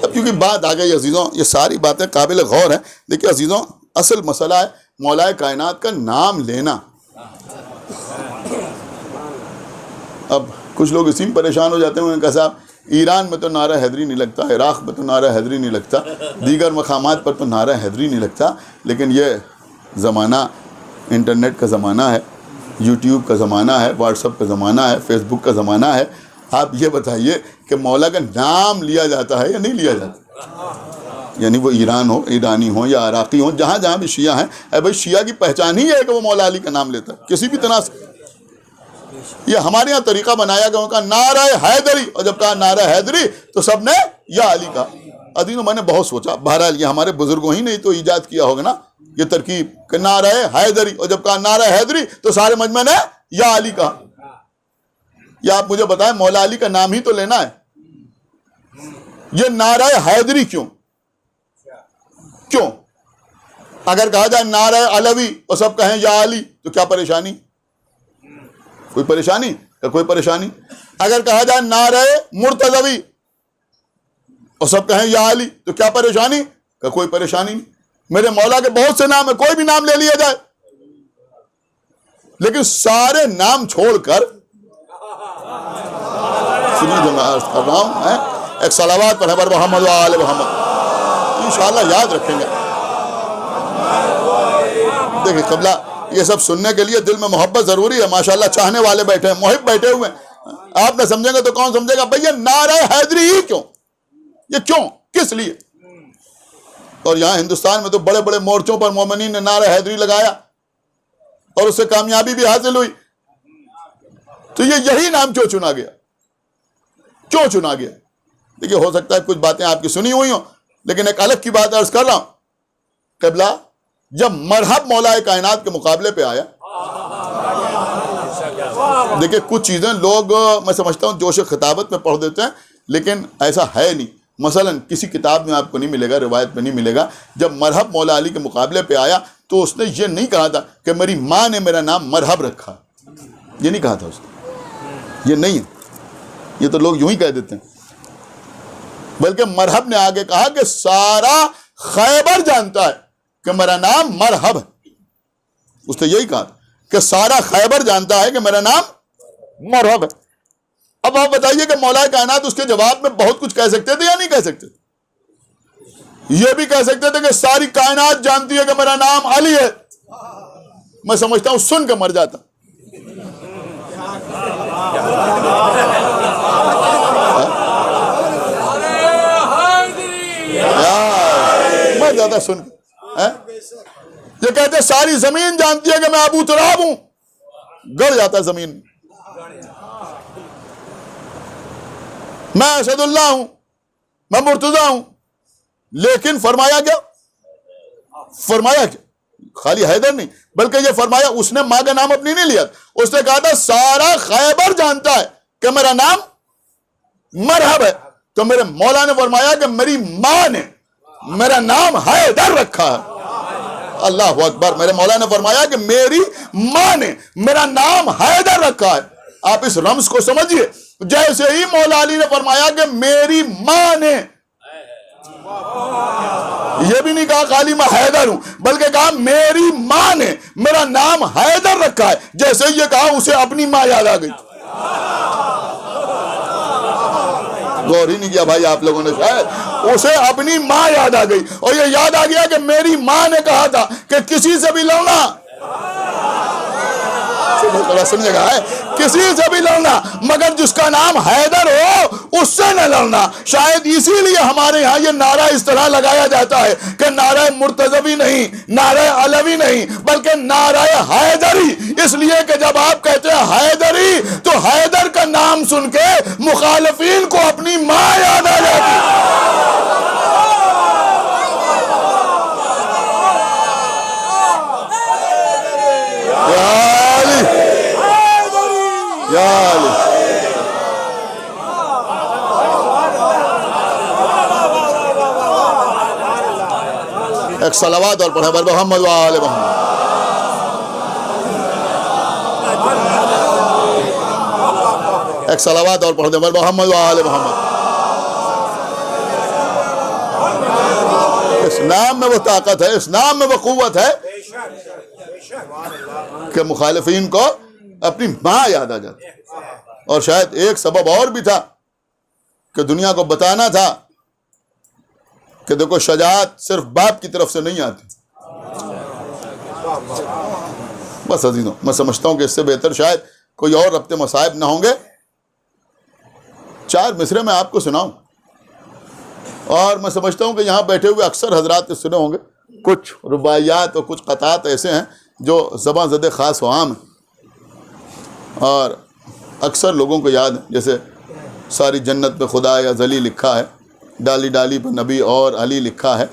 اب کیونکہ بات آ گئی عزیزوں، یہ ساری باتیں قابل غور ہیں۔ دیکھیں عزیزوں، اصل مسئلہ ہے مولا کائنات کا نام لینا۔ اب کچھ لوگ اسی میں پریشان ہو جاتے ہیں، انہوں نے کہا صاحب ایران میں تو نعرہ حیدری نہیں لگتا، عراق میں تو نعرہ حیدری نہیں لگتا، دیگر مقامات پر تو نعرہ حیدری نہیں لگتا، لیکن یہ زمانہ انٹرنیٹ کا زمانہ ہے، یوٹیوب کا زمانہ ہے، واٹس ایپ کا زمانہ ہے، فیس بک کا زمانہ ہے۔ آپ یہ بتائیے کہ مولا کا نام لیا جاتا ہے یا نہیں لیا جاتا؟ یعنی وہ ایران ہو، ایرانی ہو یا عراقی ہو، جہاں جہاں بھی شیعہ ہیں، اے بھائی شیعہ کی پہچان ہی ہے کہ وہ مولا علی کا نام لیتا ہے کسی بھی طرح سے۔ یہ ہمارے یہاں طریقہ بنایا گیا، ان کا نعرہ حیدری، اور جب کہا نعرہ حیدری تو سب نے یا علی کہا۔ عزیزوں میں نے بہت سوچا، بہرحال یہ ہمارے بزرگوں ہی نے تو ایجاد کیا ہوگا نا یہ ترکیب کہ نعرہ حیدری، اور جب کہا نعرہ حیدری تو سارے مجمع نے یا علی کہا۔ یا آپ مجھے بتائیں مولا علی کا نام ہی تو لینا ہے، یہ نعرہ حیدری کیوں؟ کیوں؟ اگر کہا جائے نعرہ علوی اور سب کہیں یا علی تو کیا پریشانی؟ کوئی پریشانی؟ کوئی پریشانی۔ اگر کہا جائے نعرہ مرتضوی اور سب کہیں یا علی تو کیا پریشانی؟ کوئی پریشانی نہیں۔ میرے مولا کے بہت سے نام ہیں، کوئی بھی نام لے لیا جائے، لیکن سارے نام چھوڑ کر سنیے جو میں عرض کر رہا ہوں، ایک صلوات پڑھیں بر محمد و آل محمد، انشاءاللہ یاد رکھیں گے۔ دیکھیں قبلہ یہ سب سننے کے لیے دل میں محبت ضروری ہے، ماشاءاللہ چاہنے والے بیٹھے ہیں، محب بیٹھے ہوئے ہیں۔ آپ نہ سمجھیں گے تو کون سمجھے گا؟ بھئی یہ نعرہ حیدری ہی کیوں؟ یہ کیوں؟ کس لیے؟ اور یہاں ہندوستان میں تو بڑے بڑے مورچوں پر مومنین نے نعرہ حیدری لگایا اور اس سے کامیابی بھی حاصل ہوئی۔ تو یہی نام کیوں چنا گیا؟ کیوں چنا گیا؟ دیکھیے ہو سکتا ہے کچھ باتیں آپ کی سنی ہوئی ہوں، لیکن ایک الگ کی بات عرض کر رہا ہوں۔ قبلہ جب مرحب مولا کائنات کے مقابلے پہ آیا، دیکھیں کچھ چیزیں لوگ میں سمجھتا ہوں جوش خطابت میں پڑھ دیتے ہیں، لیکن ایسا ہے نہیں۔ مثلا کسی کتاب میں آپ کو نہیں ملے گا، روایت میں نہیں ملے گا، جب مرحب مولا علی کے مقابلے پہ آیا تو اس نے یہ نہیں کہا تھا کہ میری ماں نے میرا نام مرحب رکھا، یہ نہیں کہا تھا اس نے، یہ نہیں ہے، یہ تو لوگ یوں ہی کہہ دیتے ہیں۔ بلکہ مرحب نے آگے کہا کہ سارا خیبر جانتا ہے کہ میرا نام مرحب ہے۔ اس نے یہی کہا کہ سارا خیبر جانتا ہے کہ میرا نام مرحب ہے۔ اب آپ بتائیے کہ مولا کائنات اس کے جواب میں بہت کچھ کہہ سکتے تھے یا نہیں کہہ سکتے؟ یہ بھی کہہ سکتے تھے کہ ساری کائنات جانتی ہے کہ میرا نام علی ہے، میں سمجھتا ہوں سن کے مر جاتا۔ مر جاتا سن کے۔ یہ کہتے ساری زمین جانتی ہے کہ میں ابو تراب ہوں، گڑ جاتا زمین میں۔ میں اسد اللہ ہوں، میں مرتضیٰ ہوں، لیکن فرمایا کیا؟ فرمایا کیا؟ خالی حیدر نہیں، بلکہ یہ فرمایا اس نے ماں کا نام اپنی نہیں لیا، اس نے کہا تھا سارا خیبر جانتا ہے کہ میرا نام مرحب ہے۔ تو میرے مولا نے فرمایا کہ میری ماں نے میرا نام حیدر رکھا ہے۔ اللہ اکبر۔ میرے مولا نے فرمایا کہ میری ماں نے میرا نام حیدر رکھا ہے۔ آپ اس رمز کو سمجھیے، جیسے ہی مولا علی نے فرمایا کہ میری ماں نے، یہ بھی نہیں کہا خالی میں حیدر ہوں، بلکہ کہا میری ماں نے میرا نام حیدر رکھا ہے، جیسے ہی یہ کہا اسے اپنی ماں یاد آ گئی۔ غور ہی نہیں کیا بھائی آپ لوگوں نے، شاید اسے اپنی ماں یاد آ گئی، اور یہ یاد آ گیا کہ میری ماں نے کہا تھا کہ کسی سے بھی لڑنا، تھوڑا سمجھے گا، کسی سے بھی لڑنا مگر جس کا نام حیدر ہو اس سے نہ لڑنا۔ شاید اسی لیے ہمارے ہاں یہ نعرہ اس طرح لگایا جاتا ہے کہ نعرہ مرتضوی نہیں، نعرہ علوی نہیں، بلکہ نعرہ حیدری، اس لیے کہ جب آپ کہتے ہیں حیدری تو حیدر کا نام سن کے مخالفین کو اپنی ماں یاد آ جاتی۔ ایک صلوات اور پڑھیں بر محمد و آل محمد۔ ایک صلوات اور پڑھیں بر محمد و آل محمد۔ اس نام میں وہ طاقت ہے، اس نام میں وہ قوت ہے کہ مخالفین کو اپنی ماں یاد آ جاتی۔ اور شاید ایک سبب اور بھی تھا کہ دنیا کو بتانا تھا کہ دیکھو شجاعت صرف باپ کی طرف سے نہیں آتی۔ بس عزیزوں میں سمجھتا ہوں کہ اس سے بہتر شاید کوئی اور ربط مصائب نہ ہوں گے۔ 4 مصرے میں آپ کو سناؤں اور میں سمجھتا ہوں کہ یہاں بیٹھے ہوئے اکثر حضرات نے سنے ہوں گے کچھ رباعیات اور کچھ قطعات ایسے ہیں جو زباں زد خاص و عام ہیں، اور اکثر لوگوں کو یاد ہے، جیسے ساری جنت پہ خدا یا علی لکھا ہے، ڈالی ڈالی پر نبی اور علی لکھا ہے،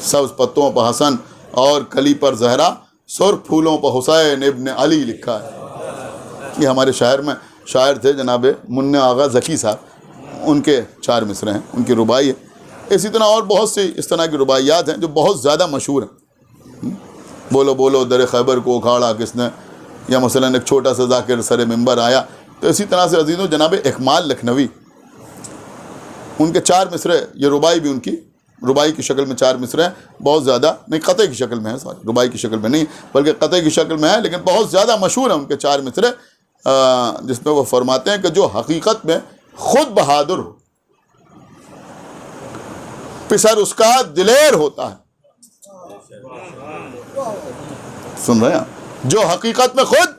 سبز پتوں پر حسن اور کلی پر زہرا، سرخ پھولوں پر حسین ابن علی لکھا ہے۔ یہ ہمارے شاعر میں شاعر تھے جناب منع آغا ذکی صاحب، ان کے 4 مصرے ہیں، ان کی رباعی ہے۔ اسی طرح اور بہت سی اس طرح کی رباعیات ہیں جو بہت زیادہ مشہور ہیں۔ بولو بولو در خیبر کو اکھاڑا کس نے، یا مثلا ایک چھوٹا سا ذاکر سر ممبر آیا۔ تو اسی طرح سے عزیزوں جناب اکمال لکھنوی، ان کے 4 مصرے، یہ رباعی بھی ان کی رباعی کی شکل میں 4 مصرے ہیں، بہت زیادہ نہیں، قطعے کی شکل میں ہے، سوری رباعی کی شکل میں نہیں بلکہ قطعے کی شکل میں ہے، لیکن بہت زیادہ مشہور ہیں ان کے 4 مصرے، جس میں وہ فرماتے ہیں کہ جو حقیقت میں خود بہادر ہو، پسر اس کا دلیر ہوتا ہے۔ سن رہے ہیں؟ جو حقیقت میں خود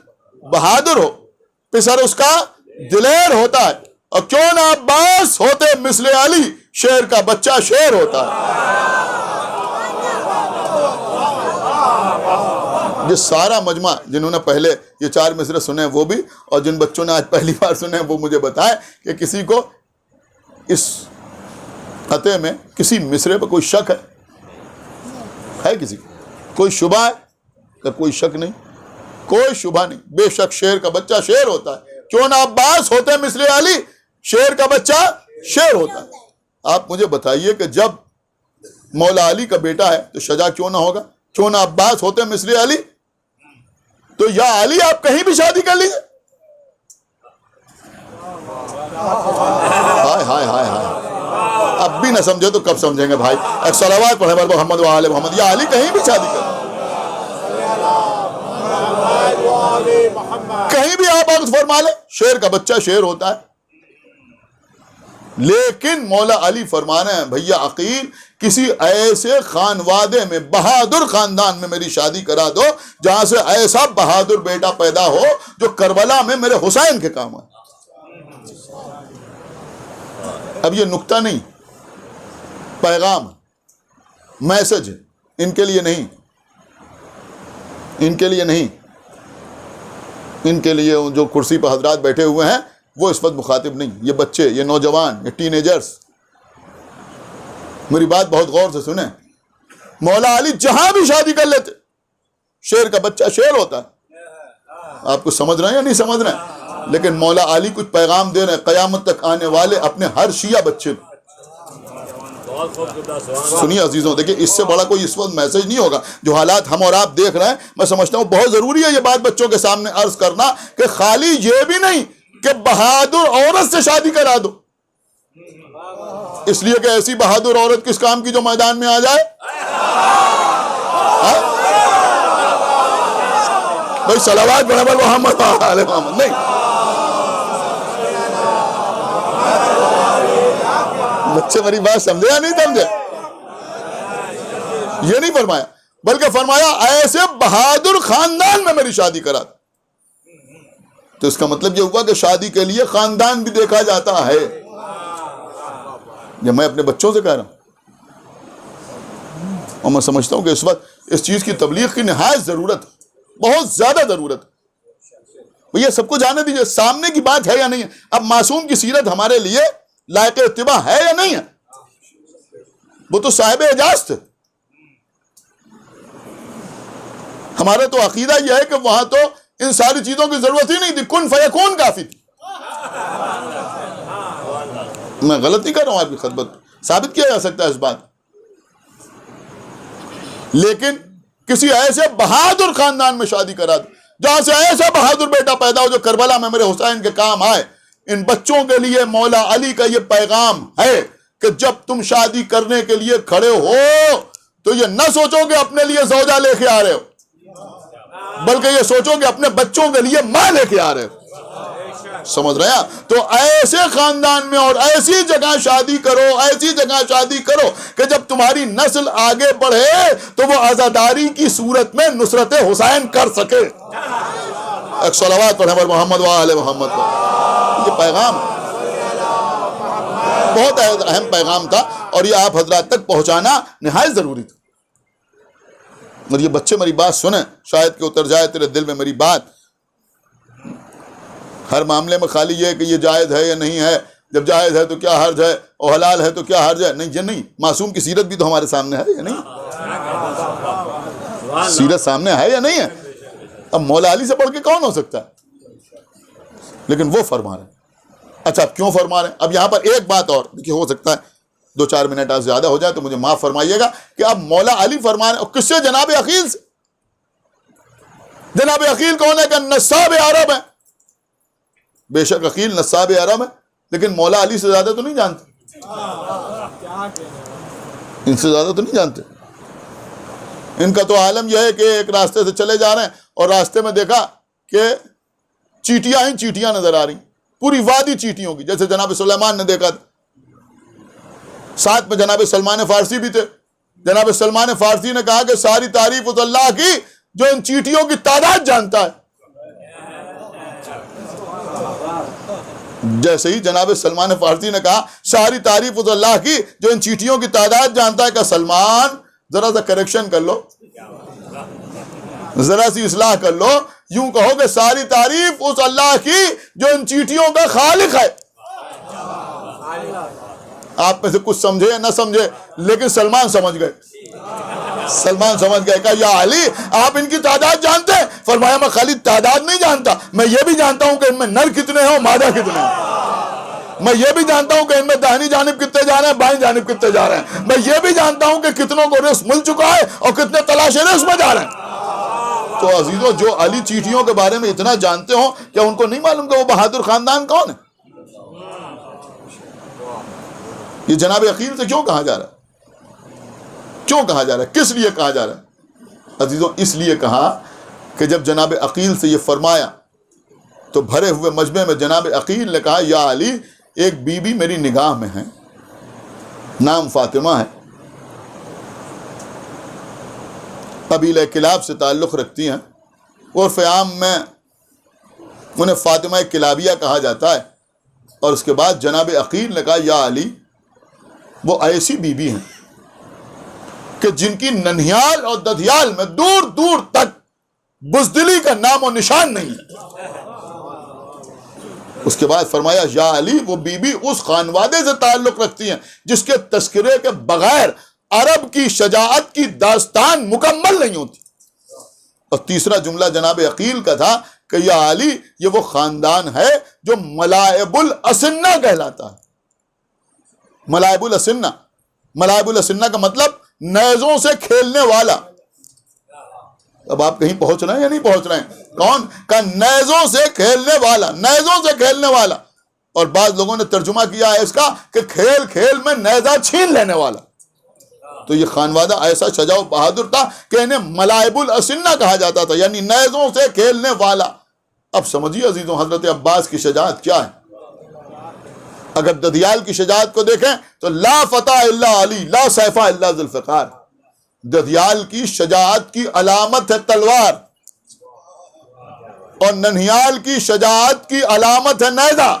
بہادر ہو، پسر اس کا دلیر ہوتا ہے، اور کیوں نہ عباس ہوتے مثل علی، شیر کا بچہ شیر ہوتا ہے۔ یہ سارا مجمع جنہوں نے پہلے یہ 4 مصرے سنے ہیں وہ بھی، اور جن بچوں نے آج پہلی بار سنے ہیں وہ مجھے بتائیں کہ کسی کو اس قطعے میں کسی مصرے پہ کوئی شک ہے کسی کو کوئی شبہ ہے؟ کہ کوئی شک نہیں، کوئی شبہ نہیں، بے شک شیر کا بچہ شیر ہوتا ہے، کیوں نہ عباس ہوتے مثل علی، شیر کا بچہ شیر ہوتا ہے۔ آپ مجھے بتائیے کہ جب مولا علی کا بیٹا ہے تو شجاع کیوں نہ ہوگا؟ کیوں نہ عباس ہوتے مثل علی؟ تو یا علی آپ کہیں بھی شادی کر لیجیے۔ ہائے ہائے ہائے ہائے، اب بھی نہ سمجھے تو کب سمجھیں گے بھائی؟ ایک صلوات پڑھیں بر محمد و آل محمد۔ یا علی کہیں بھی شادی کر، کہیں بھی آپ عقد فرما لیں، شیر کا بچہ شیر ہوتا ہے۔ لیکن مولا علی فرمانا ہے بھیا عقیل، کسی ایسے خانوادے میں، بہادر خاندان میں میری شادی کرا دو جہاں سے ایسا بہادر بیٹا پیدا ہو جو کربلا میں میرے حسین کے کام آئے۔ اب یہ نکتہ نہیں، پیغام، میسج ہے، ان کے لیے نہیں، ان کے لیے نہیں، ان کے لیے جو کرسی پر حضرات بیٹھے ہوئے ہیں وہ اس وقت مخاطب نہیں، یہ بچے، یہ نوجوان، یہ ٹین ایجرز۔ میری بات بہت غور سے سنیں، مولا علی جہاں بھی شادی کر لیتے، شیر کا بچہ شیر ہوتا ہے۔ آپ کو سمجھ رہے ہیں یا نہیں سمجھ رہے ہیں؟ لیکن مولا علی کچھ پیغام دے رہے ہیں قیامت تک آنے والے اپنے ہر شیعہ بچے کو۔ سنیے عزیزوں، دیکھیں اس سے بڑا کوئی اس وقت میسج نہیں ہوگا۔ جو حالات ہم اور آپ دیکھ رہے ہیں، میں سمجھتا ہوں بہت ضروری ہے یہ بات بچوں کے سامنے عرض کرنا کہ خالی یہ بھی نہیں کہ بہادر عورت سے شادی کرا دو، اس لیے کہ ایسی بہادر عورت کس کام کی جو میدان میں آ جائے؟ بھائی صلوات پڑھیں محمد آل محمد۔ نہیں، بچے میری بات سمجھے یا نہیں سمجھے؟ یہ نہیں فرمایا، بلکہ فرمایا ایسے بہادر خاندان میں میری شادی کرا۔ تو اس کا مطلب یہ ہوا کہ شادی کے لیے خاندان بھی دیکھا جاتا ہے۔ یہ میں اپنے بچوں سے کہہ رہا ہوں، اور میں سمجھتا ہوں کہ اس وقت اس چیز کی تبلیغ کی نہایت ضرورت ہے، بہت زیادہ ضرورت ہے۔ یہ سب کو جانے دیجئے، سامنے کی بات ہے یا نہیں ہے؟ اب معصوم کی سیرت ہمارے لیے لائق اتباع ہے یا نہیں ہے؟ وہ تو صاحب اعجاز تھے۔ ہمارا تو عقیدہ یہ ہے کہ وہاں تو ان ساری چیزوں کی ضرورت ہی نہیں تھی، کن فیکون کافی تھی۔ میں غلط نہیں کر رہا ہوں، آپ کی خدمت ثابت کیا جا سکتا ہے اس بات۔ لیکن کسی ایسے بہادر خاندان میں شادی کرا دو جہاں سے ایسا بہادر بیٹا پیدا ہو جو کربلا میں میرے حسین کے کام آئے۔ ان بچوں کے لیے مولا علی کا یہ پیغام ہے کہ جب تم شادی کرنے کے لیے کھڑے ہو تو یہ نہ سوچو کہ اپنے لیے زوجہ لے کے آ رہے ہو، بلکہ یہ سوچو کہ اپنے بچوں کے لیے ماں لے کے آ رہے ہو۔ سمجھ رہے ہیں؟ تو ایسے خاندان میں اور ایسی جگہ شادی کرو، ایسی جگہ شادی کرو کہ جب تمہاری نسل آگے بڑھے تو وہ عزاداری کی صورت میں نصرت حسین کر سکے۔ ایک صلوات پڑھیں محمد و آل محمد کو۔ یہ پیغام بہت اہم پیغام تھا اور یہ آپ حضرات تک پہنچانا نہایت ضروری تھا. اور یہ بچے میری بات سنیں, شاید کہ اتر جائے تیرے دل میں میری بات. ہر معاملے میں خالی یہ کہ یہ جائز ہے یا نہیں ہے, جب جائز ہے تو کیا حرج ہے, اور حلال ہے تو کیا حرج ہے, نہیں یہ نہیں. معصوم کی سیرت بھی تو ہمارے سامنے ہے یا نہیں؟ سیرت سامنے ہے یا نہیں ہے؟ اب مولا علی سے پڑھ کے کون ہو سکتا ہے؟ لیکن وہ فرما رہے ہیں. اچھا اب کیوں فرما رہے ہیں؟ اب یہاں پر ایک بات اور کہ ہو سکتا ہے 2-4 منٹ آج زیادہ ہو جائے تو مجھے معاف فرمائیے گا کہ اب مولا علی فرما رہے ہیں, اور کس سے؟ جناب عقیل سے. جناب عقیل کون ہے؟ کہ نصاب عرب ہے. بے شک عقیل نصاب عرب ہے, لیکن مولا علی سے زیادہ تو نہیں جانتے, ان سے زیادہ تو نہیں جانتے. ان کا تو عالم یہ ہے کہ ایک راستے سے چلے جا رہے ہیں اور راستے میں دیکھا کہ چیٹیاں ہی چیٹیاں نظر آ رہی, پوری وادی چیٹیوں کی, جیسے جناب سلیمان نے دیکھا تھا. ساتھ میں جناب سلمان فارسی بھی تھے. جناب سلمان فارسی نے کہا کہ ساری تعریف اس اللہ کی جو ان چیٹیوں کی تعداد جانتا ہے. جیسے ہی جناب سلمان فارسی نے کہا ساری تعریف اس اللہ کی جو ان چیٹیوں کی تعداد جانتا ہے, کہ سلمان ذرا سا کریکشن کر لو, ذرا سی اصلاح کر لو, یوں کہو کہ ساری تعریف اس اللہ کی جو ان چیٹیوں کا خالق ہے. آپ میں سے کچھ سمجھے یا نہ سمجھے, لیکن سلمان سمجھ گئے. سلمان سمجھ گئے کہ یا علی آپ ان کی تعداد جانتے ہیں؟ فرمایا میں خالی تعداد نہیں جانتا, میں یہ بھی جانتا ہوں کہ ان میں نر کتنے ہیں اور مادہ کتنے ہیں. میں یہ بھی جانتا ہوں کہ ان میں داہنی جانب کتنے جا رہے ہیں, بائیں جانب کتنے جا رہے ہیں. میں یہ بھی جانتا ہوں کہ کتنوں کو رزق مل چکا ہے اور کتنے تلاش رزق میں جا رہے ہیں. تو عزیزوں, جو علی چیٹیوں کے بارے میں اتنا جانتے ہوں, کیا ان کو نہیں معلوم کہ وہ بہادر خاندان کون ہے؟ یہ جناب عقیل سے کیوں کہا جا رہا ہے؟ کیوں کہا جا رہا ہے؟ کس لیے کہا جا رہا ہے؟ عزیزوں, اس لیے کہا کہ جب جناب عقیل سے یہ فرمایا تو بھرے ہوئے مجمع میں جناب عقیل نے کہا یا علی ایک بی بی میری نگاہ میں ہے, نام فاطمہ ہے, قبیلہ کلاب سے تعلق رکھتی ہیں, عرف عام میں انہیں فاطمہ کلابیہ کہا جاتا ہے. اور اس کے بعد جناب عقیل نے کہا یا علی وہ ایسی بی بی ہیں کہ جن کی ننھیال اور ددھیال میں دور دور تک بزدلی کا نام و نشان نہیں ہے. اس کے بعد فرمایا یا علی وہ بی بی اس خانوادے سے تعلق رکھتی ہیں جس کے تذکرے کے بغیر عرب کی شجاعت کی داستان مکمل نہیں ہوتی. اور تیسرا جملہ جناب عقیل کا تھا کہ یا علی یہ وہ خاندان ہے جو ملائب الاسنہ کہلاتا ہے. ملائب الاسنہ, ملائب الاسنہ کا مطلب نیزوں سے کھیلنے والا. اب آپ کہیں پہنچ رہے ہیں یا نہیں پہنچ رہے ہیں؟ کون کا نیزوں سے کھیلنے والا, نیزوں سے کھیلنے والا. اور بعض لوگوں نے ترجمہ کیا ہے اس کا کہ کھیل کھیل میں نیزہ چھین لینے والا. تو یہ خانوادہ ایسا شجاع و بہادر تھا کہ انہیں ملائب الاسنہ کہا جاتا تھا, یعنی نیزوں سے کھیلنے والا. اب سمجھیے عزیزوں, حضرت عباس کی شجاعت کیا ہے. اگر ددیال کی شجاعت کو دیکھیں تو لا فتح الا علی لا سیف الا ذوالفقار. ددیال کی شجاعت کی علامت ہے تلوار, اور ننھیال کی شجاعت کی علامت ہے نیزہ.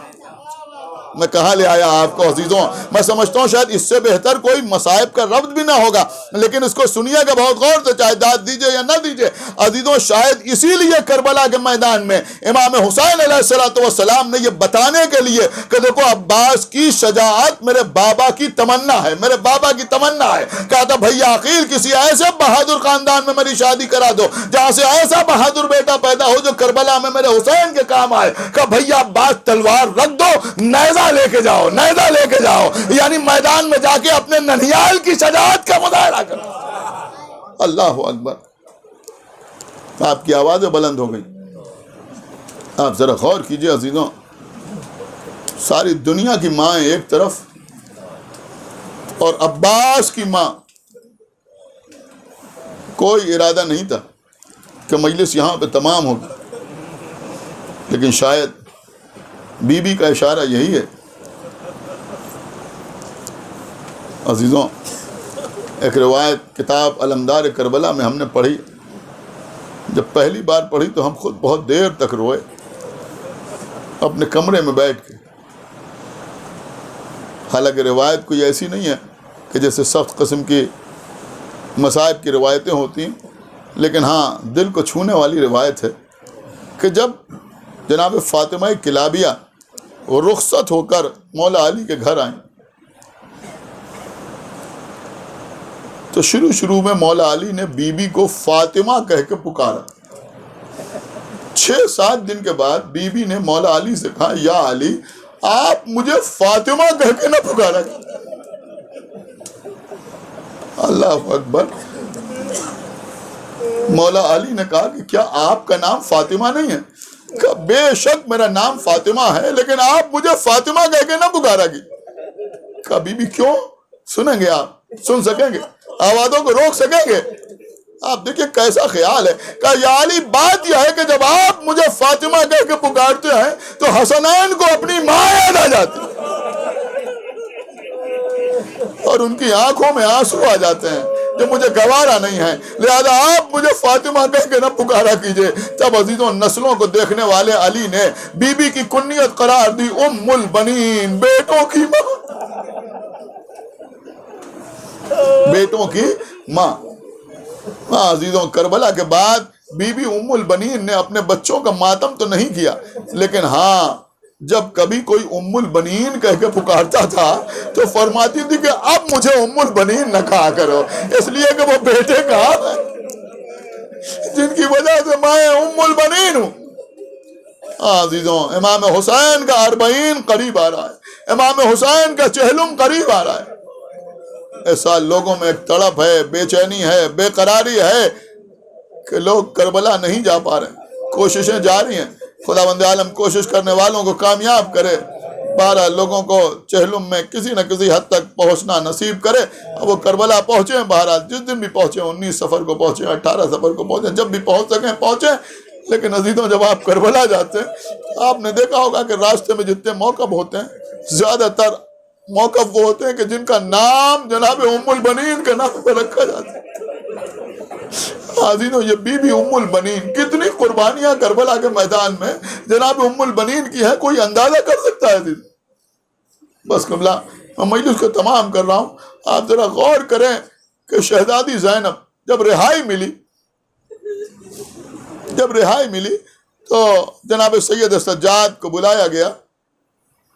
میں کہاں لے آیا آپ کو عزیزوں؟ میں سمجھتا ہوں شاید اس سے بہتر کوئی مصائب کا ربط بھی نہ ہوگا, لیکن اس کو سنیے گا بہت غور سے, چاہے داد دیجئے یا نہ دیجئے. عزیزوں شاید اسی لیے کربلا کے میدان میں امام حسین علیہ السلام نے یہ بتانے کے لیے کہ دیکھو عباس کی شجاعت میرے بابا کی تمنا ہے, میرے بابا کی تمنا ہے. کہا تھا بھیا عقیل کسی ایسے بہادر خاندان میں میری شادی کرا دو جہاں سے ایسا بہادر بیٹا پیدا ہو جو کربلا میں میرے حسین کے کام آئے. کہا بھیا عباس تلوار رکھ دو, نیزہ لے کے جاؤ, نیزہ لے کے جاؤ, یعنی میدان میں جا کے اپنے ننھیال کی شجاعت کا مظاہرہ کرو. اللہ اکبر. آپ کی آوازیں بلند ہو گئی. آپ ذرا غور کیجئے عزیزوں, ساری دنیا کی ماں ایک طرف اور عباس کی ماں. کوئی ارادہ نہیں تھا کہ مجلس یہاں پہ تمام ہوگی, لیکن شاید بی بی کا اشارہ یہی ہے. عزیزوں ایک روایت کتاب علمدار کربلا میں ہم نے پڑھی. جب پہلی بار پڑھی تو ہم خود بہت دیر تک روئے اپنے کمرے میں بیٹھ کے. حالانکہ روایت کوئی ایسی نہیں ہے کہ جیسے سخت قسم کی مصائب کی روایتیں ہوتی ہیں، لیکن ہاں دل کو چھونے والی روایت ہے کہ جب جناب فاطمہ کلابیہ وہ رخصت ہو کر مولا علی کے گھر آئیں تو شروع میں مولا علی نے بی بی کو فاطمہ کہہ کے پکارا۔ 6-7 دن کے بعد بی بی نے مولا علی سے کہا، یا علی آپ مجھے فاطمہ کہہ کے نہ پکارا۔ اللہ اکبر۔ مولا علی نے کہا کہ کیا آپ کا نام فاطمہ نہیں ہے؟ کہا بے شک میرا نام فاطمہ ہے، لیکن آپ مجھے فاطمہ کہہ کے نہ پکارا گی۔ کہا بی بی کیوں؟ سنیں گے آپ؟ سن سکیں گے؟ آوازوں کو روک سکیں گے؟ آپ دیکھیں کیسا خیال ہے۔ کہا یا علی بات یہ ہے کہ جب آپ مجھے فاطمہ کہہ کے پکارتے ہیں تو حسنین کو اپنی ماں یاد آ جاتی اور ان کی آنکھوں میں آنسو آ جاتے ہیں جو مجھے گوارا نہیں ہے، لہذا آپ مجھے فاطمہ کہہ کے نہ پکارا کیجئے۔ تب عزیزوں نسلوں کو دیکھنے والے علی نے بی بی کی کنیت قرار دی ام البنین، بیٹوں کی ماں، بیٹوں کی ماں۔ ہاں عزیزوں کربلا کے بعد بی بی ام البنین نے اپنے بچوں کا ماتم تو نہیں کیا، لیکن ہاں جب کبھی کوئی ام البنین کہہ کے پکارتا تھا تو فرماتی تھی کہ اب مجھے ام البنین نہ کہا کرو، اس لیے کہ وہ بیٹے کہا جن کی وجہ سے میں ام البنین ہوں۔ عزیزوں امام حسین کا 40 قریب آ رہا ہے، امام حسین کا چہلم قریب آ رہا ہے۔ ایسا لوگوں میں ایک تڑپ ہے، بے چینی ہے، بے قراری ہے کہ لوگ کربلا نہیں جا پا رہے، کوششیں جاری ہیں۔ خداوند عالم کوشش کرنے والوں کو کامیاب کرے، 12 لوگوں کو چہلم میں کسی نہ کسی حد تک پہنچنا نصیب کرے۔ اب وہ کربلا پہنچے، بہرحال جس دن بھی پہنچے، 19 سفر کو پہنچے، 18 سفر کو پہنچے، جب بھی پہنچ سکیں پہنچے۔ لیکن عزیزوں جب آپ کربلا جاتے ہیں آپ نے دیکھا ہوگا کہ راستے میں جتنے موقف ہوتے ہیں زیادہ تر موقف وہ ہوتے ہیں کہ جن کا نام جناب ام البنین کے نام پر رکھا جاتا ہے۔ عزیزوں یہ بی بی ام البنین کتنی قربانیاں کربلا کے میدان میں جناب ام البنین کی ہے، کوئی اندازہ کر سکتا ہے عزیز؟ بس کملا میں مجلس کو تمام کر رہا ہوں، آپ ذرا غور کریں کہ شہزادی زینب جب رہائی ملی تو جناب سید سجاد کو بلایا گیا۔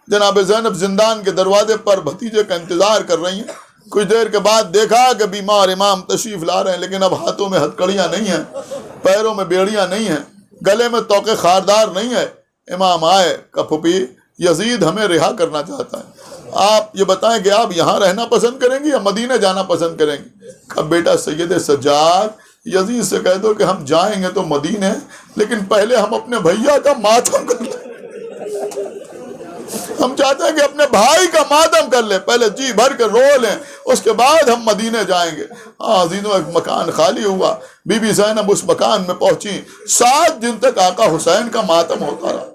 جناب زینب زندان کے دروازے پر بھتیجے کا انتظار کر رہی ہیں۔ کچھ دیر کے بعد دیکھا کہ بیمار امام تشریف لا رہے ہیں، لیکن اب ہاتھوں میں ہتکڑیاں نہیں ہیں، پیروں میں بیڑیاں نہیں ہیں، گلے میں توقے خاردار نہیں ہے۔ امام آئے کہ پھوپھی یزید ہمیں رہا کرنا چاہتا ہے، آپ یہ بتائیں کہ آپ یہاں رہنا پسند کریں گے یا مدینہ جانا پسند کریں گے؟ کہ بیٹا سید سجاد یزید سے کہہ دو کہ ہم جائیں گے تو مدینہ، لیکن پہلے ہم اپنے بھیا کا ماتم کر لیں، ہم چاہتے ہیں کہ اپنے بھائی کا ماتم کر لیں، پہلے جی بھر کے رو لیں، اس کے بعد ہم مدینہ جائیں گے۔ عزیزوں ایک مکان خالی ہوا، بی بی زینب اس مکان میں پہنچی، 7 دن تک آقا حسین کا ماتم ہوتا رہا۔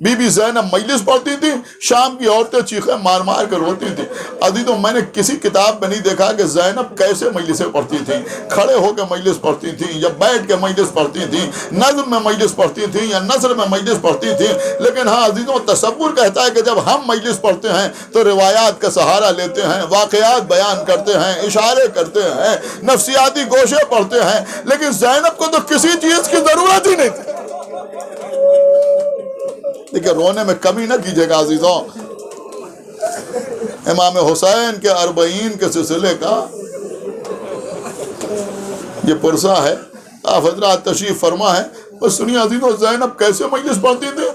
بی بی زینب مجلس پڑھتی تھی، شام کی عورتیں چیخیں مار مار کر روتی تھی۔ عزیزوں میں نے کسی کتاب میں نہیں دیکھا کہ زینب کیسے مجلسیں پڑھتی تھیں، کھڑے ہو کے مجلس پڑھتی تھیں یا بیٹھ کے مجلس پڑھتی تھیں، نظم میں مجلس پڑھتی تھیں یا نثر میں مجلس پڑھتی تھیں، لیکن ہاں عزیزوں تصور کہتا ہے کہ جب ہم مجلس پڑھتے ہیں تو روایات کا سہارا لیتے ہیں، واقعات بیان کرتے ہیں، اشارے کرتے ہیں، نفسیاتی گوشے پڑھتے ہیں، لیکن زینب کو تو کسی چیز کی ضرورت ہی نہیں تھی۔ لیکن رونے میں کمی نہ کیجیے گا عزیزوں، امام حسین کے 40 کے سلسلے کا یہ پرسہ ہے، آپ حضرات تشریف فرما ہے۔ بس سنیے عزیزوں زینب کیسے مجلس پڑھتی تھی۔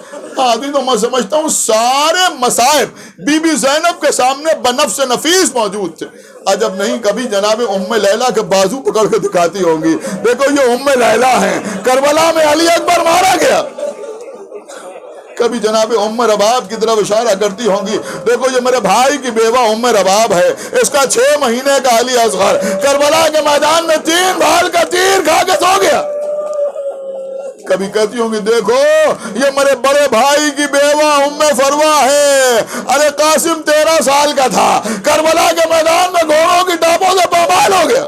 عزیزوں میں سمجھتا ہوں سارے مصائب بی بی زینب کے سامنے بنفس نفیس موجود تھے۔ عجب نہیں کبھی جناب ام لیلہ کے بازو پکڑ کے دکھاتی ہوں گی، دیکھو یہ ام لیلہ ہیں، کربلا میں علی اکبر مارا گیا۔ کبھی جناب ام رباب کی طرف اشارہ کرتی ہوں گی، دیکھو یہ میرے بھائی کی بیوہ ام رباب ہے، اس کا 6 مہینے کا علی اصغر کربلا کے میدان میں 3 بھال کا تیر کھا کے سو گیا۔ کبھی کہتی ہوں گی دیکھو یہ میرے بڑے بھائی کی بیوہ ام فروا ہے، ارے قاسم 13 سال کا تھا، کربلا کے میدان میں گھوڑوں کی ٹاپوں سے پامال ہو گیا۔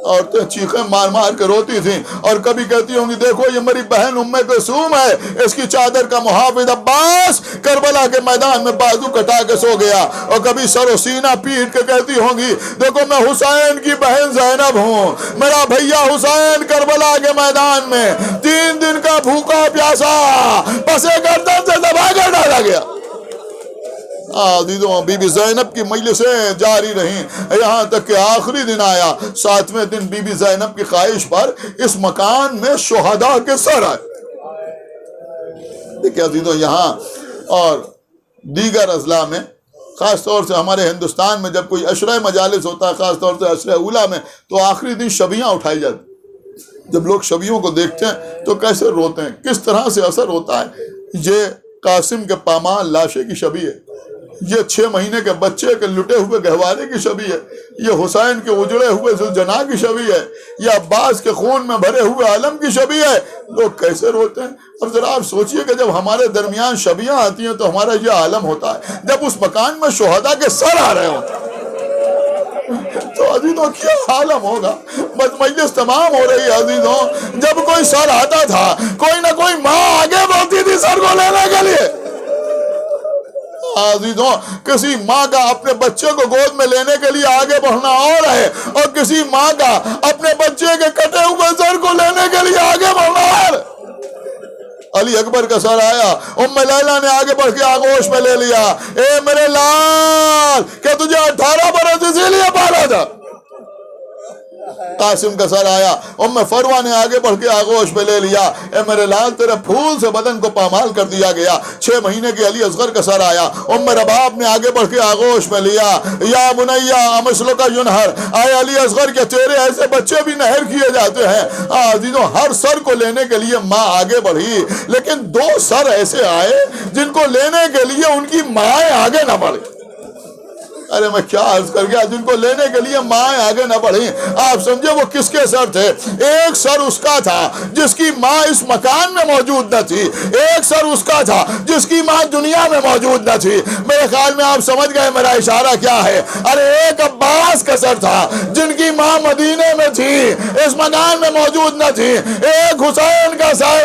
عورتیں چیخیں مار مار کے روتی تھیں اور کبھی کہتی ہوں گی دیکھو یہ میری بہن ام کلثوم ہے، اس کی چادر کا محافظ عباس کربلا کے میدان میں بازو کٹا کے سو گیا، اور کبھی سر و سینہ پیٹ کے کہتی ہوں گی دیکھو میں حسین کی بہن زینب ہوں، میرا بھیا حسین کربلا کے میدان میں 3 دن کا بھوکا پیاسا پسے گردن سے دبا کر ڈالا گیا۔ عزیزوں بی بی زینب کی مجلسیں جاری رہیں یہاں تک کہ آخری دن آیا، 7ویں دن بی بی زینب کی خواہش پر اس مکان میں شہداء کے سر آئے۔ دیکھیں عزیزوں یہاں اور دیگر اضلاع میں، خاص طور سے ہمارے ہندوستان میں جب کوئی عشرہ مجالس ہوتا ہے، خاص طور سے عشرہ اولیٰ میں، تو آخری دن شبیاں اٹھائی جاتی۔ جب لوگ شبیوں کو دیکھتے ہیں تو کیسے روتے ہیں، کس طرح سے اثر ہوتا ہے۔ یہ قاسم کے پامال لاشے کی شبی ہے، یہ 6 مہینے کے بچے کے لٹے ہوئے گہوارے کی شبی ہے، یہ حسین کے اجڑے ہوئے ذوالجناح کی شبی ہے، یہ عباس کے خون میں بھرے ہوئے عالم کی شبی ہے۔ لوگ کیسے روتے ہیں۔ اب ذرا آپ سوچئے کہ جب ہمارے درمیان شبیاں آتی ہیں تو ہمارا یہ عالم ہوتا ہے، جب اس مکان میں شہداء کے سر آ رہے ہوتے ہیں تو عزیزوں کیا عالم ہوگا۔ بس مجلس تمام ہو رہی ہے عزیزوں، جب کوئی سر آتا تھا کوئی نہ کوئی ماں آگے بڑھتی تھی سر کو لینے کے لیے۔ عزیزوں کسی ماں کا اپنے بچے کو گود میں لینے کے لیے آگے بڑھنا اور ہے، اور کسی ماں کا اپنے بچے کے کٹے ہوئے سر کو لینے کے لیے آگے بڑھنا اور۔ علی اکبر کا سر آیا، ام لیلہ نے آگے بڑھ کے آغوش میں لے لیا، اے میرے لال کہ تجھے 18 برس اسی لیے پالا تھا۔ قاسم کا سر آیا، ام فروہ نے آگے بڑھ کے آغوش میں لے لیا، اے میرے لال تیرے پھول سے بدن کو پامال کر دیا گیا۔ 6 مہینے کے علی اصغر کا سر آیا، ام رباب نے آگے بڑھ کے آغوش میں لیا، یا بنیا امثلک ینہر، آئے علی اصغر کے تیرے ایسے بچے بھی نہر کیے جاتے ہیں۔ عزیزوں ہر سر کو لینے کے لیے ماں آگے بڑھی، لیکن 2 سر ایسے آئے جن کو لینے کے لیے ان کی مائیں آگے نہ بڑھی۔ ارے میں کیا عرض کر گیا، جن کو لینے کے لیے ماں آگے نہ بڑھیں۔ آپ سمجھے وہ کس کے سر تھے؟ ایک سر اس کا تھا جس کی ماں اس مکان میں موجود نہ تھی، ایک سر اس کا تھا جس کی ماں دنیا میں موجود نہ تھی۔ میرے خیال میں آپ سمجھ گئے میرا اشارہ کیا ہے۔ ارے ایک عباس کا سر تھا جن کی ماں مدینے میں تھی، اس مکان میں موجود نہ تھی۔ ایک حسین کا سر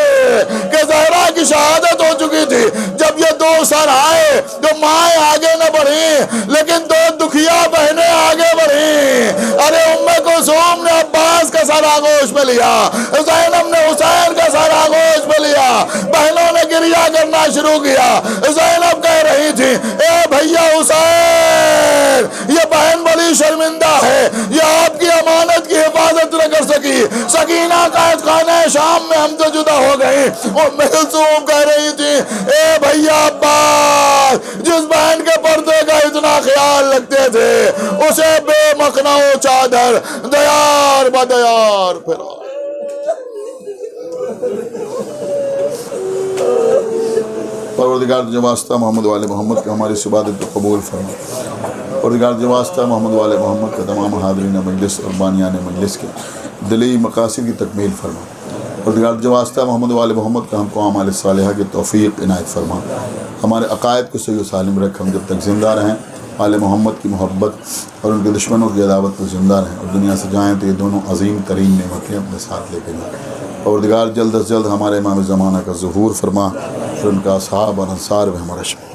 کہ زہرا کی شہادت ہو چکی تھی۔ جب یہ 2 سر آئے تو مائیں آگے نہ بڑھیں، لیکن 2 دکھیا بہنیں آگے بڑھیں۔ ارے ام کلثوم نے عباس کا سر آغوش میں لیا، زینب نے حسین کا سر آغوش میں لیا، بہنوں نے گریہ کرنا شروع کیا۔ زینب کہہ رہی تھی اے بھیا حسین یہ بہن بڑی شرمندہ ہے، یہ آپ کی امانت کی حفاظت نہ کر سکی، سکینہ قید خانہ شام میں ہم سے جدا ہو گئی۔ ام کلثوم کہہ رہی تھی اے بھیا عباس جس بہن کے پردے کا اتنا خیال رکھتے تھے اسے بے مخنہ و چادر دیار بدیار پھرا۔ پروردگار جو واسطہ محمد والے محمد کے ہماری عبادت کو قبول فرما۔ پروردگار جو واسطہ محمد والے محمد کے تمام حاضرین مجلس اور بانیان مجلس کے دلی مقاصد کی تکمیل فرما۔ پروردگار جو واسطہ محمد والے محمد کا ہم کو اعمال صالحہ کی توفیق عنایت فرما۔ ہمارے عقائد کو صحیح و سالم رکھ، ہم جب تک زندہ رہیں آل محمد کی محبت اور ان کے دشمنوں کی عداوت کو زندہ رہیں، اور دنیا سے جائیں تو یہ دونوں عظیم ترین نعمتیں اپنے ساتھ لے کے جائیں۔ پروردگار جلد از جلد ہمارے امام زمانہ کا ظہور فرما، اور ان کا اصحاب اور انصار میں ہمارا شامل۔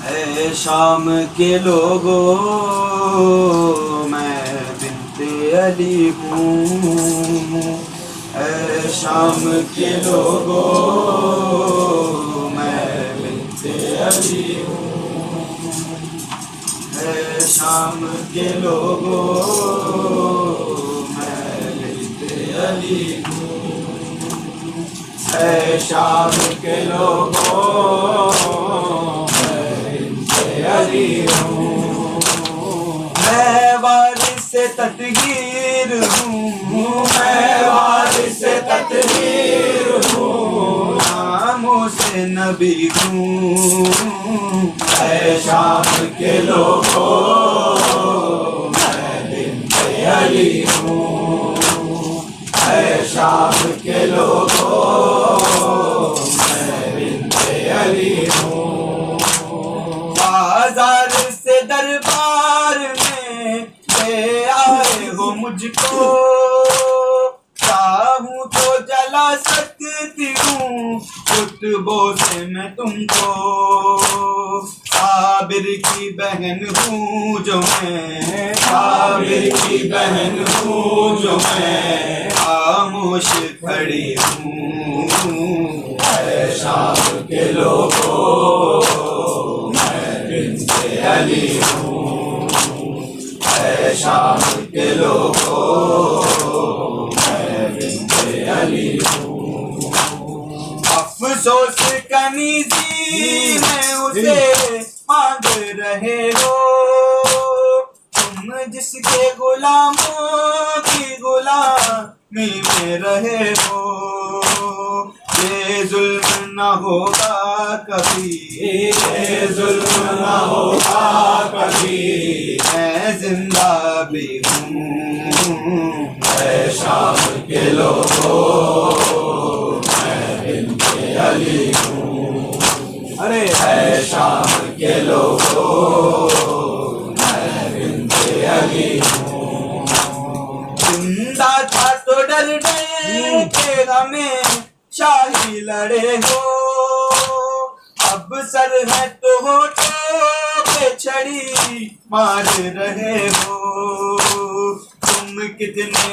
اے شام کے لوگوں میں بنت علی ہوں، اے شام کے لوگوں میں بنت علی ہوں، اے شام کے لوگوں میں بنت علی ہوں، اے شام کے لوگوں میں بنت علی ہوں، میں وارث تطہیر ہوں، میں وارث تطہیر ہوں، ناموں سے نبی ہوں، اے شام کے لوگوں میں بنت علی ہوں، اے شام کے لوگوں میں بنت علی ہوں، بازار سے دربار میں لے آئے ہو مجھ کو، چاہوں تو جلا سکتی ہوں کتبوں سے میں تم کو، صابر کی بہن ہوں جو میں، صابر کی بہن ہوں جو میں، خاموش کھڑی ہوں، اے شام کے لوگوں میں بنت علی ہوں، اے شام کے لوگوں میں بنت علی ہوں، افسوس کنیزی میں اسے مانگ رہے ہو، تم جس کے غلاموں کی غلامی میں رہے ہو، یہ ظلم نہ ہوگا کبھی، یہ ظلم نہ ہوگا کبھی، میں زندہ بھی ہوں، اے شام کے لوگوں میں بنت علی ہوں، ارے اے شام کے لوگوں میں بنت علی ہوں، زندہ تھا تو ڈر گئے کہ ہمیں شاہی لڑے ہو، اب سر ہے تو ہوٹوں پہ چھڑی مار رہے ہو، تم کتنے